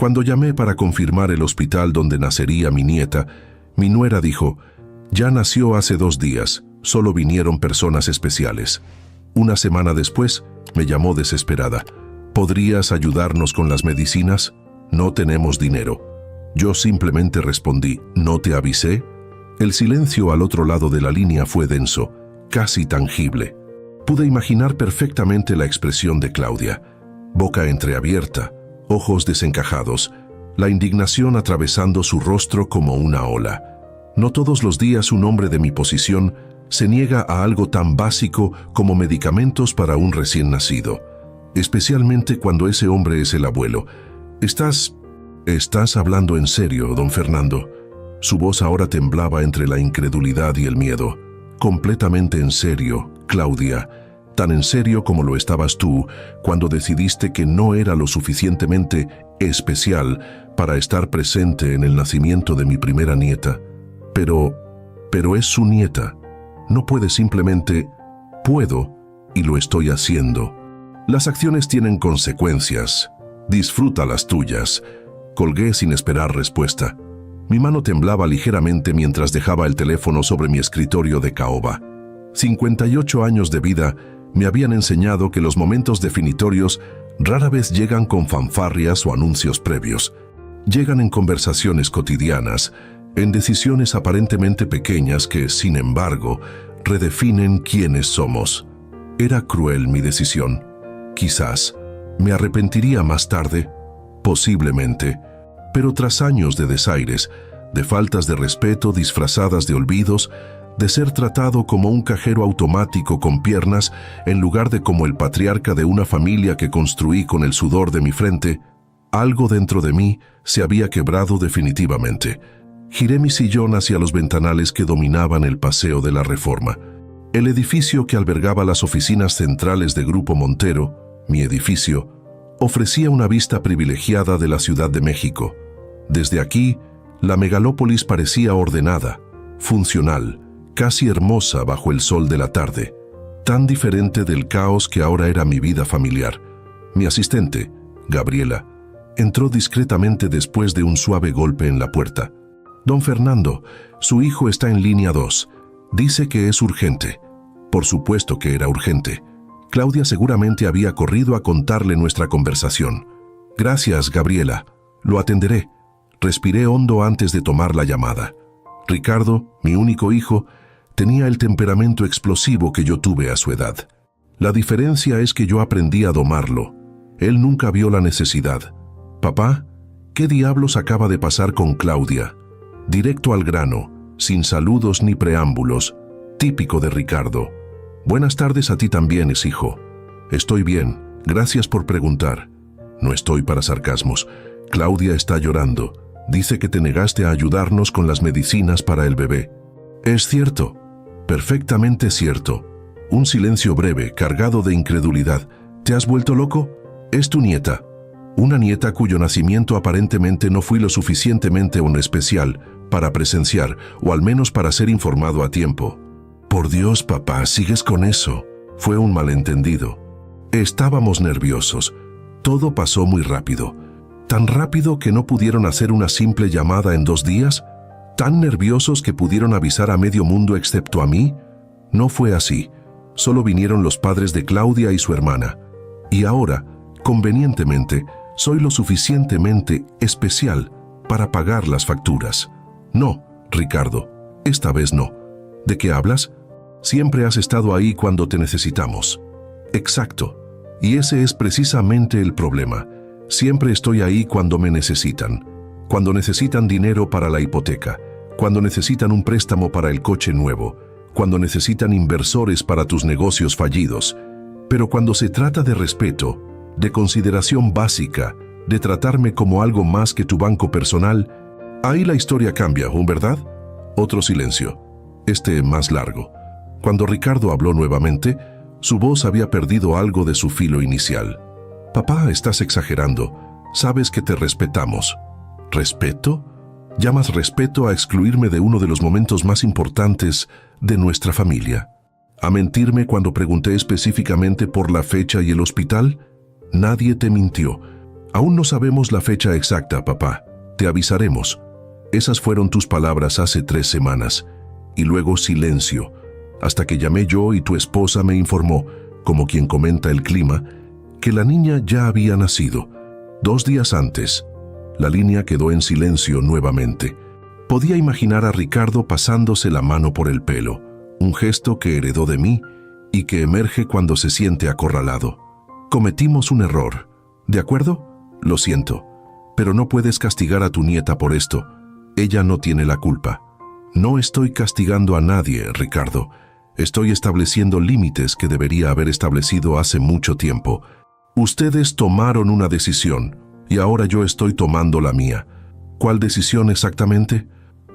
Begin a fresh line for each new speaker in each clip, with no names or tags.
Cuando llamé para confirmar el hospital donde nacería mi nieta, mi nuera dijo: «Ya nació hace 2 días, solo vinieron personas especiales». Una semana después, me llamó desesperada: «¿Podrías ayudarnos con las medicinas? No tenemos dinero». Yo simplemente respondí: «¿No te avisé?». El silencio al otro lado de la línea fue denso, casi tangible. Pude imaginar perfectamente la expresión de Claudia: boca entreabierta, ojos desencajados, la indignación atravesando su rostro como una ola. No todos los días un hombre de mi posición se niega a algo tan básico como medicamentos para un recién nacido, especialmente cuando ese hombre es el abuelo. ¿Estás hablando en serio, don Fernando?» Su voz ahora temblaba entre la incredulidad y el miedo. «Completamente en serio, Claudia, tan en serio como lo estabas tú cuando decidiste que no era lo suficientemente especial para estar presente en el nacimiento de mi primera nieta. Pero es su nieta. No puede simplemente...». «Puedo, y lo estoy haciendo. Las acciones tienen consecuencias. Disfruta las tuyas». Colgué sin esperar respuesta. Mi mano temblaba ligeramente mientras dejaba el teléfono sobre mi escritorio de caoba. 58 años de vida me habían enseñado que los momentos definitorios rara vez llegan con fanfarrias o anuncios previos. Llegan en conversaciones cotidianas, en decisiones aparentemente pequeñas que, sin embargo, redefinen quiénes somos. Era cruel mi decisión. Quizás me arrepentiría más tarde, posiblemente, pero tras años de desaires, de faltas de respeto disfrazadas de olvidos, de ser tratado como un cajero automático con piernas en lugar de como el patriarca de una familia que construí con el sudor de mi frente, algo dentro de mí se había quebrado definitivamente. Giré mi sillón hacia los ventanales que dominaban el Paseo de la Reforma. El edificio que albergaba las oficinas centrales de Grupo Montero, mi edificio, ofrecía una vista privilegiada de la Ciudad de México. Desde aquí, la megalópolis parecía ordenada, funcional, casi hermosa bajo el sol de la tarde, tan diferente del caos que ahora era mi vida familiar. Mi asistente, Gabriela, entró discretamente después de un suave golpe en la puerta. «Don Fernando, su hijo está en línea 2. Dice que es urgente». Por supuesto que era urgente. Claudia seguramente había corrido a contarle nuestra conversación. «Gracias, Gabriela. Lo atenderé». Respiré hondo antes de tomar la llamada. Ricardo, mi único hijo, tenía el temperamento explosivo que yo tuve a su edad. La diferencia es que yo aprendí a domarlo. Él nunca vio la necesidad. «Papá, ¿qué diablos acaba de pasar con Claudia?». Directo al grano, sin saludos ni preámbulos, típico de Ricardo. «Buenas tardes a ti también, hijo». «Estoy bien, gracias por preguntar». «No estoy para sarcasmos. Claudia está llorando. Dice que te negaste a ayudarnos con las medicinas para el bebé». «Es cierto, perfectamente cierto». Un silencio breve, cargado de incredulidad. «¿Te has vuelto loco? Es tu nieta». Una nieta cuyo nacimiento aparentemente no fui lo suficientemente especial para presenciar, o al menos para ser informado a tiempo. «Por Dios, papá, sigues con eso». Fue un malentendido. Estábamos nerviosos. Todo pasó muy rápido. Tan rápido que no pudieron hacer una simple llamada en 2 días. Tan nerviosos que pudieron avisar a medio mundo excepto a mí. No fue así. Solo vinieron los padres de Claudia y su hermana. Y ahora, convenientemente, soy lo suficientemente especial para pagar las facturas. «No, Ricardo, esta vez no». «¿De qué hablas?». «Siempre has estado ahí cuando te necesitamos». «Exacto. Y ese es precisamente el problema. Siempre estoy ahí cuando me necesitan. Cuando necesitan dinero para la hipoteca. Cuando necesitan un préstamo para el coche nuevo. Cuando necesitan inversores para tus negocios fallidos. Pero cuando se trata de respeto, de consideración básica, de tratarme como algo más que tu banco personal, ahí la historia cambia, ¿verdad?». Otro silencio, más largo. Cuando Ricardo habló nuevamente, su voz había perdido algo de su filo inicial. «Papá, estás exagerando. Sabes que te respetamos». «¿Respeto? ¿Llamas respeto a excluirme de uno de los momentos más importantes de nuestra familia? ¿A mentirme cuando pregunté específicamente por la fecha y el hospital? Nadie te mintió. Aún no sabemos la fecha exacta, papá. Te avisaremos. Esas fueron tus palabras hace 3 semanas. Y luego silencio, hasta que llamé yo y tu esposa me informó, como quien comenta el clima, que la niña ya había nacido. 2 días antes. La línea quedó en silencio nuevamente. Podía imaginar a Ricardo pasándose la mano por el pelo, un gesto que heredó de mí y que emerge cuando se siente acorralado. Cometimos un error. ¿De acuerdo? Lo siento, pero no puedes castigar a tu nieta por esto. Ella no tiene la culpa. No estoy castigando a nadie, Ricardo. Estoy estableciendo límites que debería haber establecido hace mucho tiempo. Ustedes tomaron una decisión y ahora yo estoy tomando la mía. ¿Cuál decisión exactamente?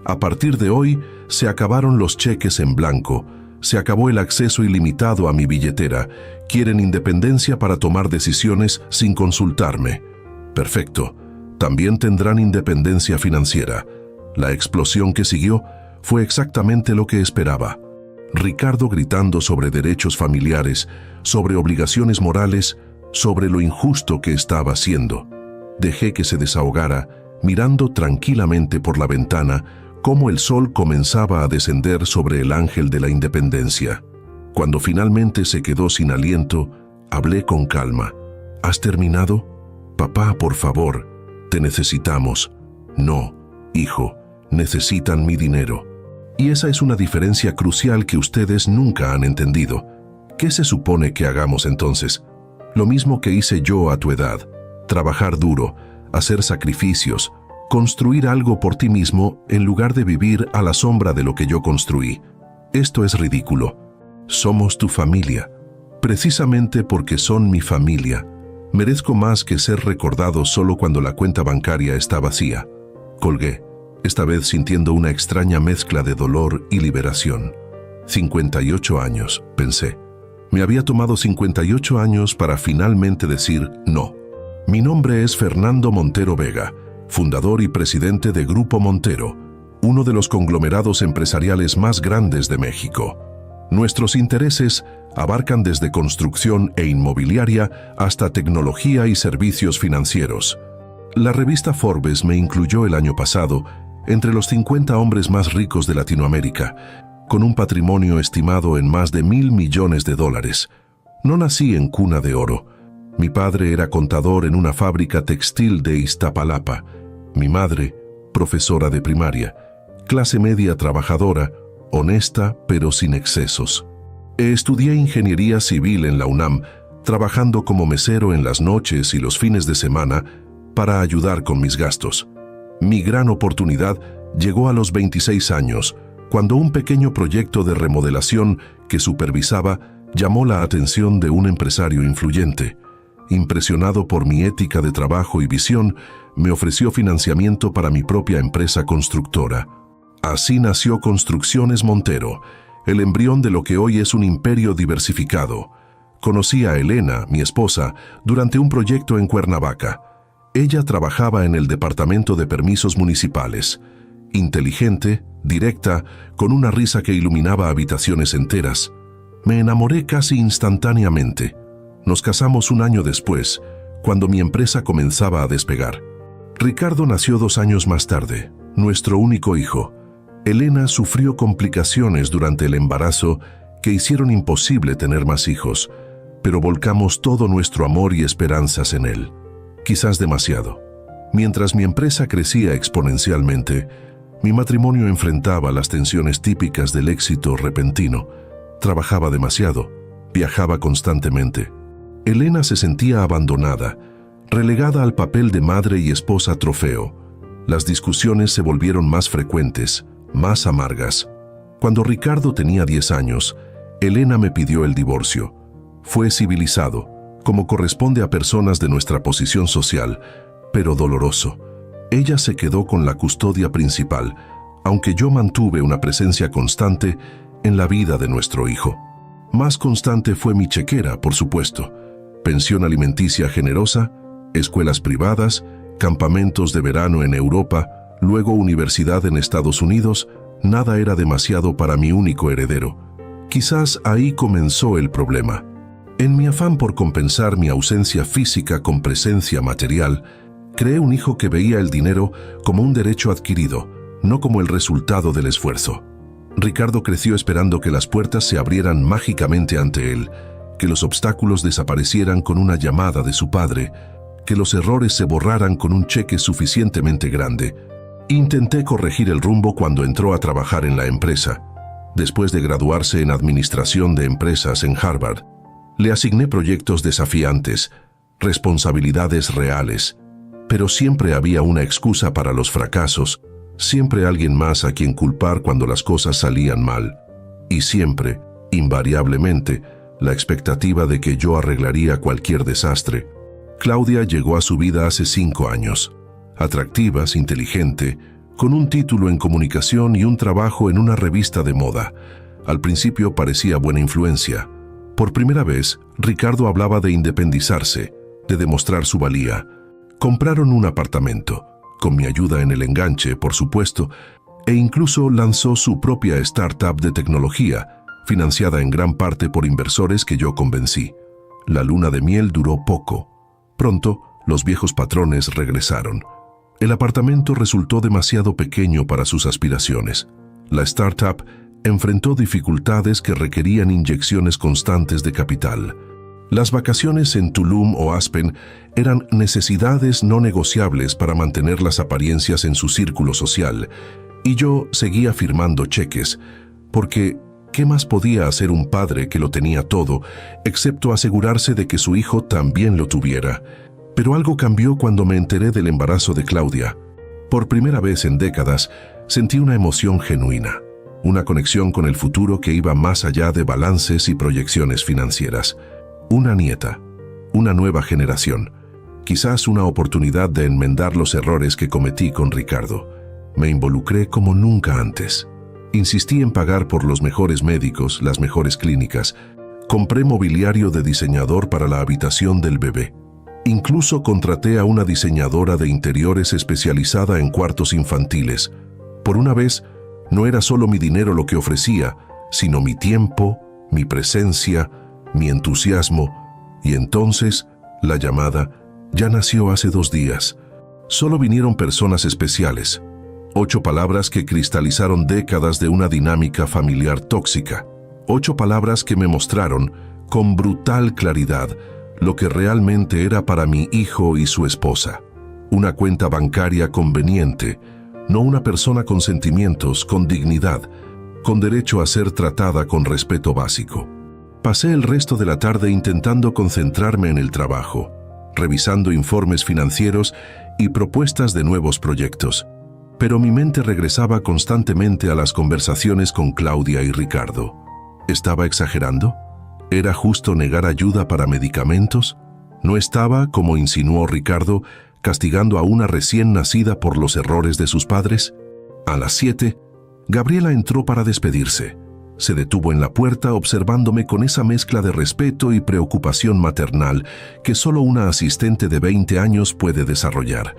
A partir de hoy, se acabaron los cheques en blanco. Se acabó el acceso ilimitado a mi billetera. Quieren independencia para tomar decisiones sin consultarme. Perfecto. También tendrán independencia financiera. La explosión que siguió fue exactamente lo que esperaba. Ricardo gritando sobre derechos familiares, sobre obligaciones morales, sobre lo injusto que estaba haciendo. Dejé que se desahogara, mirando tranquilamente por la ventana cómo el sol comenzaba a descender sobre el ángel de la independencia. Cuando finalmente se quedó sin aliento, hablé con calma. ¿Has terminado? Papá, por favor, te necesitamos. No, hijo, necesitan mi dinero. Y esa es una diferencia crucial que ustedes nunca han entendido. ¿Qué se supone que hagamos entonces? Lo mismo que hice yo a tu edad. Trabajar duro, hacer sacrificios, construir algo por ti mismo en lugar de vivir a la sombra de lo que yo construí. Esto es ridículo. Somos tu familia. Precisamente porque son mi familia, merezco más que ser recordado solo cuando la cuenta bancaria está vacía. Colgué, esta vez sintiendo una extraña mezcla de dolor y liberación. 58 años, pensé. Me había tomado 58 años para finalmente decir no. Mi nombre es Fernando Montero Vega, fundador y presidente de Grupo Montero, uno de los conglomerados empresariales más grandes de México. Nuestros intereses abarcan desde construcción e inmobiliaria hasta tecnología y servicios financieros. La revista Forbes me incluyó el año pasado entre los 50 hombres más ricos de Latinoamérica, con un patrimonio estimado en más de $1.000 millones. No nací en cuna de oro. Mi padre era contador en una fábrica textil de Iztapalapa. Mi madre, profesora de primaria. Clase media trabajadora, honesta pero sin excesos. Estudié ingeniería civil en la UNAM, trabajando como mesero en las noches y los fines de semana para ayudar con mis gastos. Mi gran oportunidad llegó a los 26 años, cuando un pequeño proyecto de remodelación que supervisaba llamó la atención de un empresario influyente. Impresionado por mi ética de trabajo y visión, me ofreció financiamiento para mi propia empresa constructora. Así nació Construcciones Montero, el embrión de lo que hoy es un imperio diversificado. Conocí a Elena, mi esposa, durante un proyecto en Cuernavaca. Ella trabajaba en el departamento de permisos municipales. Inteligente, directa, con una risa que iluminaba habitaciones enteras. Me enamoré casi instantáneamente. Nos casamos un año después, cuando mi empresa comenzaba a despegar. Ricardo nació 2 años más tarde, nuestro único hijo. Elena sufrió complicaciones durante el embarazo que hicieron imposible tener más hijos, pero volcamos todo nuestro amor y esperanzas en él. Quizás demasiado. Mientras mi empresa crecía exponencialmente, mi matrimonio enfrentaba las tensiones típicas del éxito repentino. Trabajaba demasiado, viajaba constantemente. Elena se sentía abandonada, relegada al papel de madre y esposa trofeo. Las discusiones se volvieron más frecuentes, más amargas. Cuando Ricardo tenía 10 años, Elena me pidió el divorcio. Fue civilizado, como corresponde a personas de nuestra posición social, pero doloroso. Ella se quedó con la custodia principal, aunque yo mantuve una presencia constante en la vida de nuestro hijo. Más constante fue mi chequera, por supuesto. Pensión alimenticia generosa, escuelas privadas, campamentos de verano en Europa, luego universidad en Estados Unidos. Nada era demasiado para mi único heredero. Quizás ahí comenzó el problema. En mi afán por compensar mi ausencia física con presencia material, creé un hijo que veía el dinero como un derecho adquirido, no como el resultado del esfuerzo. Ricardo creció esperando que las puertas se abrieran mágicamente ante él, que los obstáculos desaparecieran con una llamada de su padre, que los errores se borraran con un cheque suficientemente grande. Intenté corregir el rumbo cuando entró a trabajar en la empresa. Después de graduarse en Administración de Empresas en Harvard, le asigné proyectos desafiantes, responsabilidades reales, pero siempre había una excusa para los fracasos, siempre alguien más a quien culpar cuando las cosas salían mal, y siempre, invariablemente, la expectativa de que yo arreglaría cualquier desastre. Claudia llegó a su vida hace 5 años, atractiva, inteligente, con un título en comunicación y un trabajo en una revista de moda. Al principio parecía buena influencia. Por primera vez, Ricardo hablaba de independizarse, de demostrar su valía. Compraron un apartamento, con mi ayuda en el enganche, por supuesto, e incluso lanzó su propia startup de tecnología, financiada en gran parte por inversores que yo convencí. La luna de miel duró poco. Pronto, los viejos patrones regresaron. El apartamento resultó demasiado pequeño para sus aspiraciones. La startup enfrentó dificultades que requerían inyecciones constantes de capital. Las vacaciones en Tulum o Aspen eran necesidades no negociables para mantener las apariencias en su círculo social, y yo seguía firmando cheques, porque ¿qué más podía hacer un padre que lo tenía todo, excepto asegurarse de que su hijo también lo tuviera? Pero algo cambió cuando me enteré del embarazo de Claudia. Por primera vez en décadas, sentí una emoción genuina, una conexión con el futuro que iba más allá de balances y proyecciones financieras. Una nieta, una nueva generación, quizás una oportunidad de enmendar los errores que cometí con Ricardo. Me involucré como nunca antes. Insistí en pagar por los mejores médicos, las mejores clínicas. Compré mobiliario de diseñador para la habitación del bebé. Incluso contraté a una diseñadora de interiores especializada en cuartos infantiles. Por una vez, no era solo mi dinero lo que ofrecía, sino mi tiempo, mi presencia, mi entusiasmo. Y entonces, la llamada ya nació hace 2 días. Solo vinieron personas especiales. 8 palabras que cristalizaron décadas de una dinámica familiar tóxica. 8 palabras que me mostraron, con brutal claridad, lo que realmente era para mi hijo y su esposa. Una cuenta bancaria conveniente, no una persona con sentimientos, con dignidad, con derecho a ser tratada con respeto básico. Pasé el resto de la tarde intentando concentrarme en el trabajo, revisando informes financieros y propuestas de nuevos proyectos. Pero mi mente regresaba constantemente a las conversaciones con Claudia y Ricardo. ¿Estaba exagerando? ¿Era justo negar ayuda para medicamentos? ¿No estaba, como insinuó Ricardo, castigando a una recién nacida por los errores de sus padres? A las 7, Gabriela entró para despedirse. Se detuvo en la puerta observándome con esa mezcla de respeto y preocupación maternal que solo una asistente de 20 años puede desarrollar.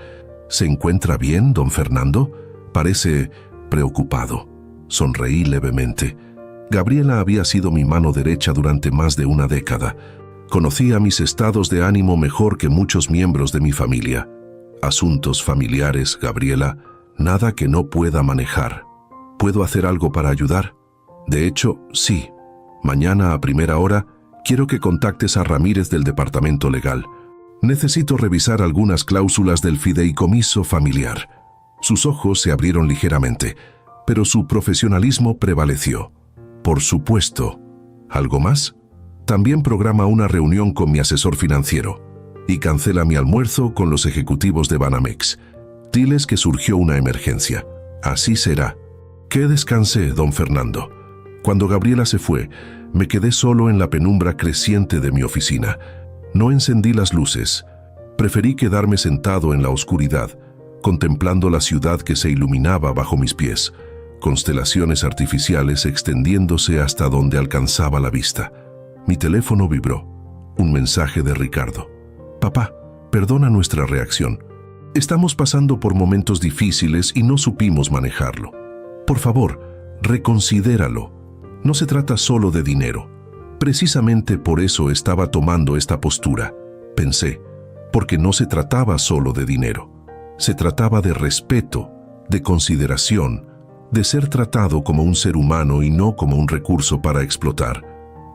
¿Se encuentra bien, don Fernando? Parece preocupado. Sonreí levemente. Gabriela había sido mi mano derecha durante más de una década. Conocía mis estados de ánimo mejor que muchos miembros de mi familia. Asuntos familiares, Gabriela, nada que no pueda manejar. ¿Puedo hacer algo para ayudar? De hecho, sí. Mañana a primera hora, quiero que contactes a Ramírez del departamento legal. Necesito revisar algunas cláusulas del fideicomiso familiar. Sus ojos se abrieron ligeramente, pero su profesionalismo prevaleció. Por supuesto. ¿Algo más? También programa una reunión con mi asesor financiero y cancela mi almuerzo con los ejecutivos de Banamex. Diles que surgió una emergencia. Así será. Que descansé, don Fernando. Cuando Gabriela se fue, me quedé solo en la penumbra creciente de mi oficina. No encendí las luces. Preferí quedarme sentado en la oscuridad, contemplando la ciudad que se iluminaba bajo mis pies, constelaciones artificiales extendiéndose hasta donde alcanzaba la vista. Mi teléfono vibró. Un mensaje de Ricardo. Papá, perdona nuestra reacción. Estamos pasando por momentos difíciles y no supimos manejarlo. Por favor, reconsidéralo. No se trata solo de dinero. Precisamente por eso estaba tomando esta postura, pensé, porque no se trataba solo de dinero. Se trataba de respeto, de consideración, de ser tratado como un ser humano y no como un recurso para explotar.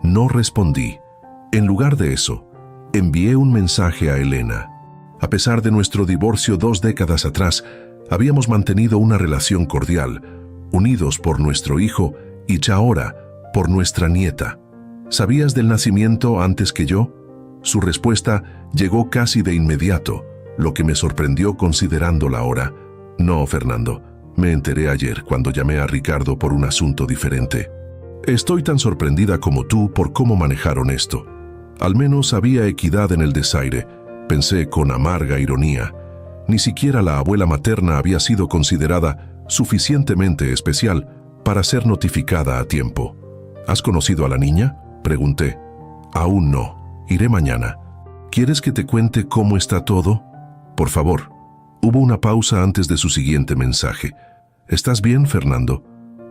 No respondí. En lugar de eso, envié un mensaje a Elena. A pesar de nuestro divorcio 2 décadas atrás, habíamos mantenido una relación cordial, unidos por nuestro hijo y ya ahora por nuestra nieta. ¿Sabías del nacimiento antes que yo? Su respuesta llegó casi de inmediato, lo que me sorprendió considerando la hora. No, Fernando, me enteré ayer cuando llamé a Ricardo por un asunto diferente. Estoy tan sorprendida como tú por cómo manejaron esto. Al menos había equidad en el desaire, pensé con amarga ironía. Ni siquiera la abuela materna había sido considerada suficientemente especial para ser notificada a tiempo. ¿Has conocido a la niña?, pregunté. Aún no. Iré mañana. ¿Quieres que te cuente cómo está todo? Por favor. Hubo una pausa antes de su siguiente mensaje. ¿Estás bien, Fernando?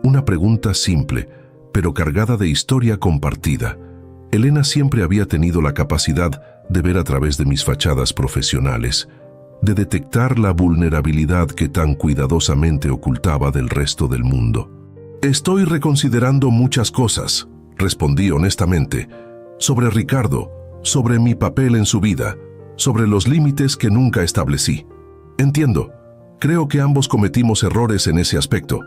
Una pregunta simple, pero cargada de historia compartida. Elena siempre había tenido la capacidad de ver a través de mis fachadas profesionales, de detectar la vulnerabilidad que tan cuidadosamente ocultaba del resto del mundo. Estoy reconsiderando muchas cosas, respondí honestamente, sobre Ricardo, sobre mi papel en su vida, sobre los límites que nunca establecí. Entiendo, creo que ambos cometimos errores en ese aspecto.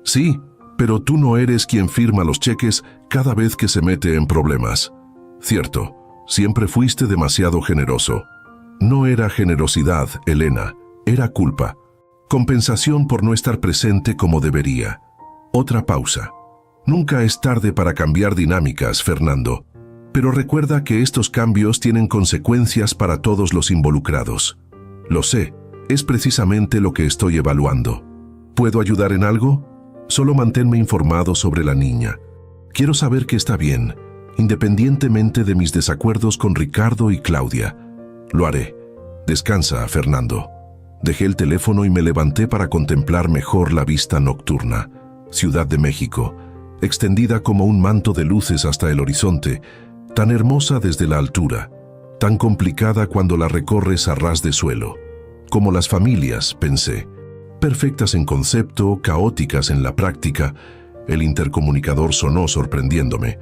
Sí, pero tú no eres quien firma los cheques cada vez que se mete en problemas. Cierto, siempre fuiste demasiado generoso. No era generosidad, Elena, era culpa. Compensación por no estar presente como debería. Otra pausa. Nunca es tarde para cambiar dinámicas, Fernando. Pero recuerda que estos cambios tienen consecuencias para todos los involucrados. Lo sé, es precisamente lo que estoy evaluando. ¿Puedo ayudar en algo? Solo manténme informado sobre la niña. Quiero saber que está bien, independientemente de mis desacuerdos con Ricardo y Claudia. Lo haré. Descansa, Fernando. Dejé el teléfono y me levanté para contemplar mejor la vista nocturna. Ciudad de México, extendida como un manto de luces hasta el horizonte, tan hermosa desde la altura, tan complicada cuando la recorres a ras de suelo. Como las familias, pensé, perfectas en concepto, caóticas en la práctica. El intercomunicador sonó sorprendiéndome.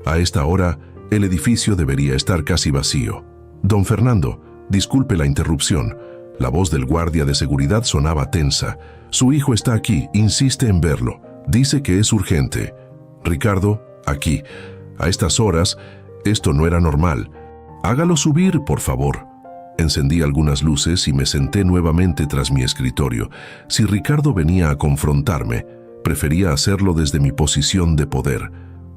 A esta hora, el edificio debería estar casi vacío. Don Fernando, disculpe la interrupción. La voz del guardia de seguridad sonaba tensa. Su hijo está aquí, insiste en verlo. Dice que es urgente. Ricardo, aquí. A estas horas, esto no era normal. Hágalo subir, por favor. Encendí algunas luces y me senté nuevamente tras mi escritorio. Si Ricardo venía a confrontarme, prefería hacerlo desde mi posición de poder.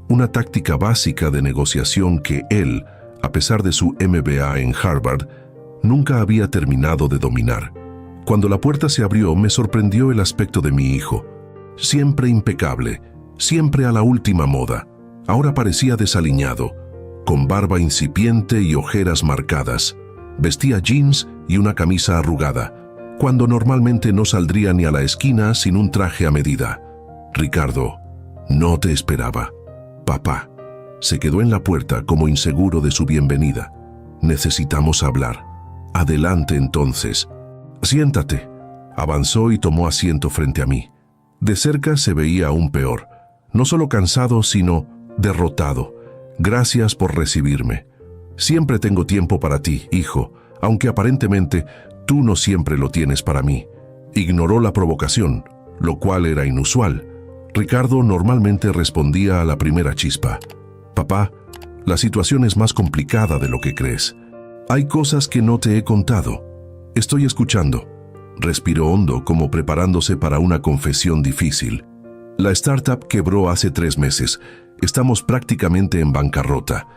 Una táctica básica de negociación que él, a pesar de su MBA en Harvard, nunca había terminado de dominar. Cuando la puerta se abrió, me sorprendió el aspecto de mi hijo. Siempre impecable, siempre a la última moda. Ahora parecía desaliñado, con barba incipiente y ojeras marcadas. Vestía jeans y una camisa arrugada, cuando normalmente no saldría ni a la esquina sin un traje a medida. Ricardo, no te esperaba. Papá. Se quedó en la puerta como inseguro de su bienvenida. Necesitamos hablar. Adelante entonces. Siéntate. Avanzó y tomó asiento frente a mí. De cerca se veía aún peor. No solo cansado, sino derrotado. Gracias por recibirme. Siempre tengo tiempo para ti, hijo, aunque aparentemente tú no siempre lo tienes para mí. Ignoró la provocación, lo cual era inusual. Ricardo normalmente respondía a la primera chispa. Papá, la situación es más complicada de lo que crees. Hay cosas que no te he contado. Estoy escuchando. Respiró hondo como preparándose para una confesión difícil. La startup quebró hace 3 meses. Estamos prácticamente en bancarrota.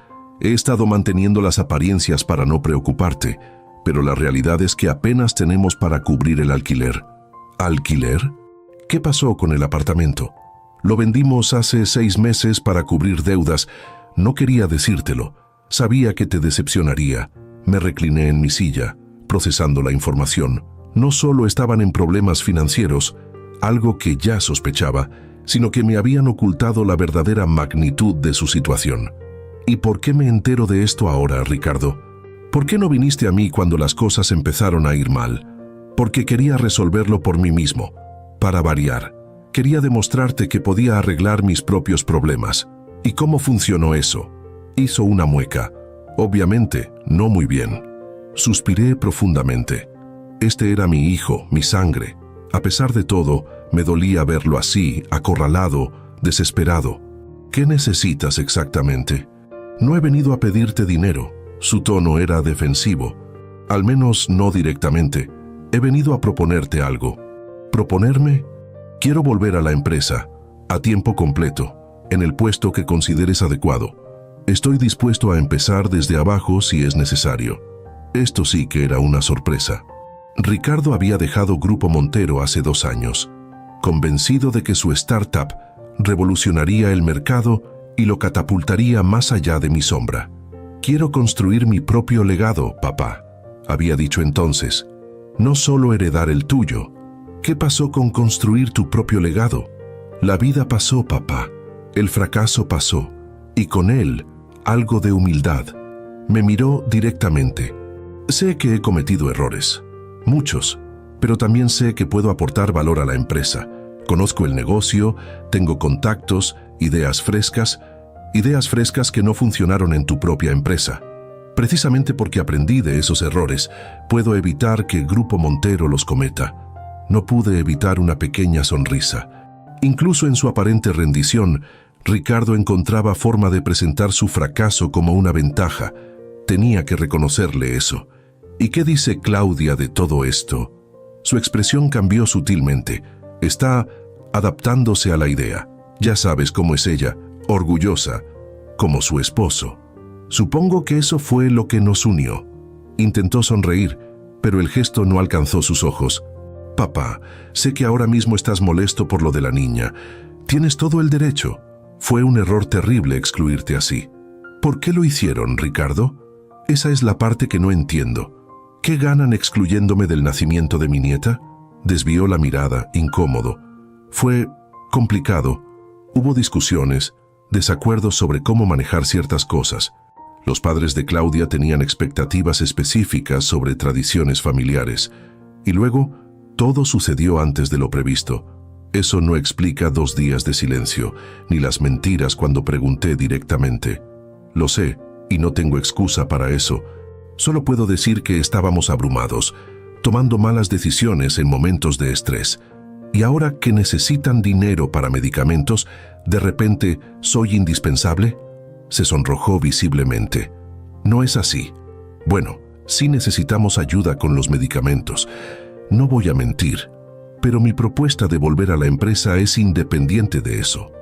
He estado manteniendo las apariencias para no preocuparte, pero la realidad es que apenas tenemos para cubrir el alquiler. ¿Alquiler? ¿Qué pasó con el apartamento? Lo vendimos hace 6 meses para cubrir deudas. No quería decírtelo. Sabía que te decepcionaría. Me recliné en mi silla, procesando la información. No solo estaban en problemas financieros, algo que ya sospechaba, sino que me habían ocultado la verdadera magnitud de su situación. ¿Y por qué me entero de esto ahora, Ricardo? ¿Por qué no viniste a mí cuando las cosas empezaron a ir mal? Porque quería resolverlo por mí mismo, para variar. Quería demostrarte que podía arreglar mis propios problemas. ¿Y cómo funcionó eso? Hizo una mueca. Obviamente, no muy bien. Suspiré profundamente. Este era mi hijo, mi sangre. A pesar de todo, me dolía verlo así, acorralado, desesperado. ¿Qué necesitas exactamente? No he venido a pedirte dinero. Su tono era defensivo. Al menos no directamente. He venido a proponerte algo. ¿Proponerme? Quiero volver a la empresa, a tiempo completo, en el puesto que consideres adecuado. Estoy dispuesto a empezar desde abajo si es necesario. Esto sí que era una sorpresa. Ricardo había dejado Grupo Montero hace 2 años, convencido de que su startup revolucionaría el mercado y lo catapultaría más allá de mi sombra. Quiero construir mi propio legado, papá, había dicho entonces. No solo heredar el tuyo. ¿Qué pasó con construir tu propio legado? La vida pasó, papá. El fracaso pasó. Y con él, algo de humildad. Me miró directamente. Sé que he cometido errores. Muchos. Pero también sé que puedo aportar valor a la empresa. Conozco el negocio, tengo contactos, ideas frescas que no funcionaron en tu propia empresa. Precisamente porque aprendí de esos errores, puedo evitar que Grupo Montero los cometa. No pude evitar una pequeña sonrisa. Incluso en su aparente rendición, Ricardo encontraba forma de presentar su fracaso como una ventaja. Tenía que reconocerle eso. ¿Y qué dice Claudia de todo esto? Su expresión cambió sutilmente. Está adaptándose a la idea. Ya sabes cómo es ella, orgullosa, como su esposo. Supongo que eso fue lo que nos unió. Intentó sonreír, pero el gesto no alcanzó sus ojos. Papá, sé que ahora mismo estás molesto por lo de la niña. Tienes todo el derecho. Fue un error terrible excluirte así. ¿Por qué lo hicieron, Ricardo? Esa es la parte que no entiendo. ¿Qué ganan excluyéndome del nacimiento de mi nieta? Desvió la mirada, incómodo. Fue complicado. Hubo discusiones, desacuerdos sobre cómo manejar ciertas cosas. Los padres de Claudia tenían expectativas específicas sobre tradiciones familiares. Y luego, todo sucedió antes de lo previsto. Eso no explica 2 días de silencio, ni las mentiras cuando pregunté directamente. Lo sé, y no tengo excusa para eso. Solo puedo decir que estábamos abrumados, tomando malas decisiones en momentos de estrés. Y ahora que necesitan dinero para medicamentos, ¿de repente soy indispensable? Se sonrojó visiblemente. No es así. Bueno, sí necesitamos ayuda con los medicamentos. No voy a mentir, pero mi propuesta de volver a la empresa es independiente de eso.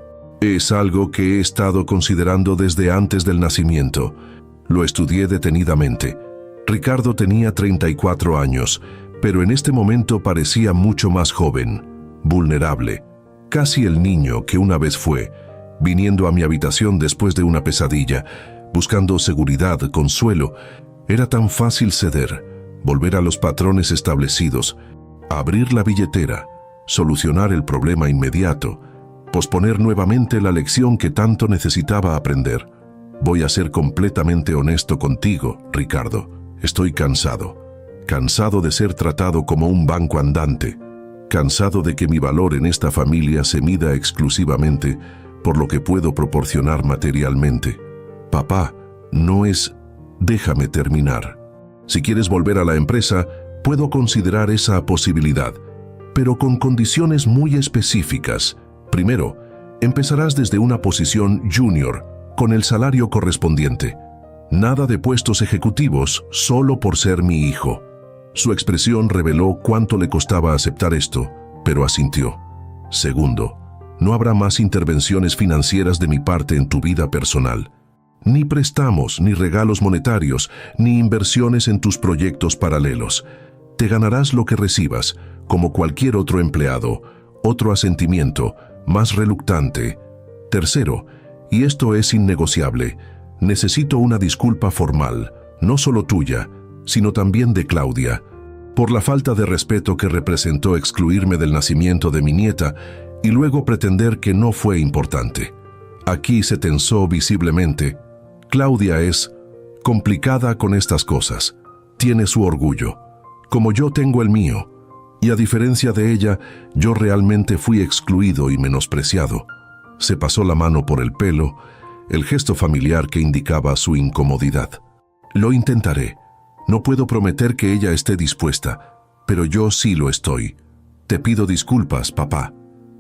Es algo que he estado considerando desde antes del nacimiento. Lo estudié detenidamente. Ricardo tenía 34 años, pero en este momento parecía mucho más joven, vulnerable, casi el niño que una vez fue, viniendo a mi habitación después de una pesadilla, buscando seguridad, consuelo. Era tan fácil ceder, volver a los patrones establecidos, abrir la billetera, solucionar el problema inmediato, posponer nuevamente la lección que tanto necesitaba aprender. Voy a ser completamente honesto contigo, Ricardo. Estoy cansado. Cansado de ser tratado como un banco andante. Cansado de que mi valor en esta familia se mida exclusivamente por lo que puedo proporcionar materialmente. Papá, no es... Déjame terminar. Si quieres volver a la empresa, puedo considerar esa posibilidad, pero con condiciones muy específicas. Primero, empezarás desde una posición junior, con el salario correspondiente. Nada de puestos ejecutivos solo por ser mi hijo. Su expresión reveló cuánto le costaba aceptar esto, pero asintió. Segundo, no habrá más intervenciones financieras de mi parte en tu vida personal. Ni préstamos, ni regalos monetarios, ni inversiones en tus proyectos paralelos. Te ganarás lo que recibas, como cualquier otro empleado, otro asentimiento, más reluctante. Tercero, y esto es innegociable, necesito una disculpa formal, no solo tuya, sino también de Claudia, por la falta de respeto que representó excluirme del nacimiento de mi nieta y luego pretender que no fue importante. Aquí se tensó visiblemente. Claudia es complicada con estas cosas. Tiene su orgullo, como yo tengo el mío. Y a diferencia de ella, yo realmente fui excluido y menospreciado. Se pasó la mano por el pelo, el gesto familiar que indicaba su incomodidad. Lo intentaré. No puedo prometer que ella esté dispuesta, pero yo sí lo estoy. Te pido disculpas, papá.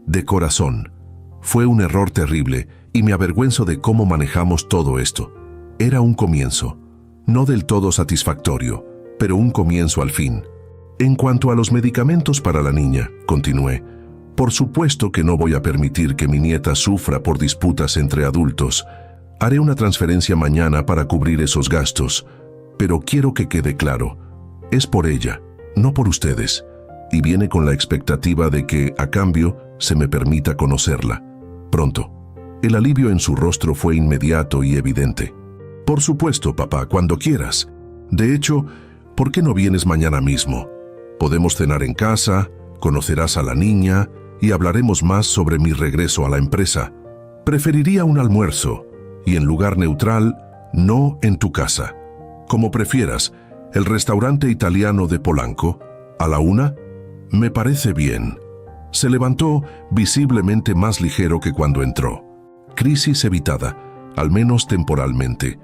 De corazón. Fue un error terrible y me avergüenzo de cómo manejamos todo esto. Era un comienzo. No del todo satisfactorio, pero un comienzo al fin. En cuanto a los medicamentos para la niña, continué, por supuesto que no voy a permitir que mi nieta sufra por disputas entre adultos. Haré una transferencia mañana para cubrir esos gastos, pero quiero que quede claro, es por ella, no por ustedes, y viene con la expectativa de que, a cambio, se me permita conocerla. Pronto. El alivio en su rostro fue inmediato y evidente. Por supuesto, papá, cuando quieras. De hecho, ¿por qué no vienes mañana mismo? Podemos cenar en casa, conocerás a la niña y hablaremos más sobre mi regreso a la empresa. Preferiría un almuerzo, y en lugar neutral, no en tu casa. Como prefieras, el restaurante italiano de Polanco, ¿a la 1? Me parece bien. Se levantó visiblemente más ligero que cuando entró. Crisis evitada, al menos temporalmente.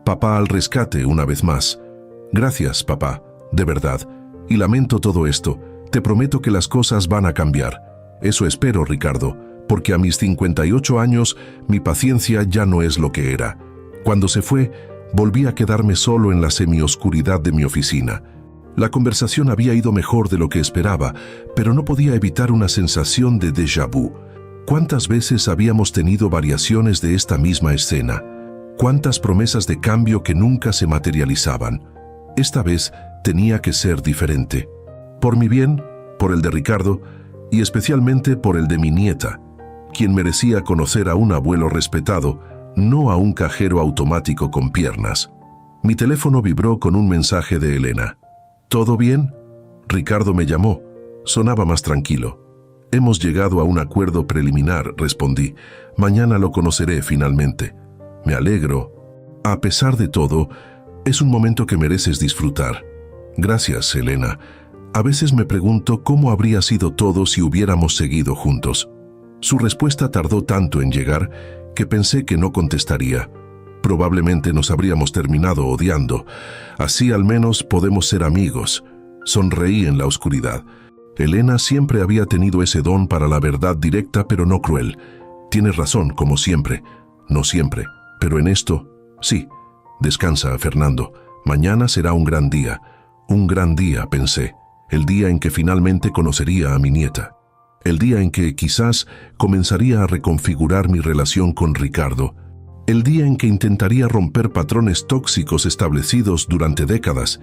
Papá al rescate una vez más. Gracias, papá, de verdad. Y lamento todo esto. Te prometo que las cosas van a cambiar. Eso espero, Ricardo, porque a mis 58 años mi paciencia ya no es lo que era. Cuando se fue, volví a quedarme solo en la semioscuridad de mi oficina. La conversación había ido mejor de lo que esperaba, pero no podía evitar una sensación de déjà vu. ¿Cuántas veces habíamos tenido variaciones de esta misma escena? ¿Cuántas promesas de cambio que nunca se materializaban? Esta vez tenía que ser diferente. Por mi bien, por el de Ricardo, y especialmente por el de mi nieta, quien merecía conocer a un abuelo respetado, no a un cajero automático con piernas. Mi teléfono vibró con un mensaje de Elena. ¿Todo bien? Ricardo me llamó. Sonaba más tranquilo. Hemos llegado a un acuerdo preliminar, respondí. Mañana lo conoceré finalmente. Me alegro. A pesar de todo, es un momento que mereces disfrutar. Gracias, Elena. A veces me pregunto cómo habría sido todo si hubiéramos seguido juntos. Su respuesta tardó tanto en llegar que pensé que no contestaría. Probablemente nos habríamos terminado odiando. Así al menos podemos ser amigos. Sonreí en la oscuridad. Elena siempre había tenido ese don para la verdad directa pero no cruel. Tienes razón, como siempre. No siempre, pero en esto, sí. Descansa, Fernando. Mañana será un gran día. Un gran día, pensé. El día en que finalmente conocería a mi nieta. El día en que quizás comenzaría a reconfigurar mi relación con Ricardo. El día en que intentaría romper patrones tóxicos establecidos durante décadas.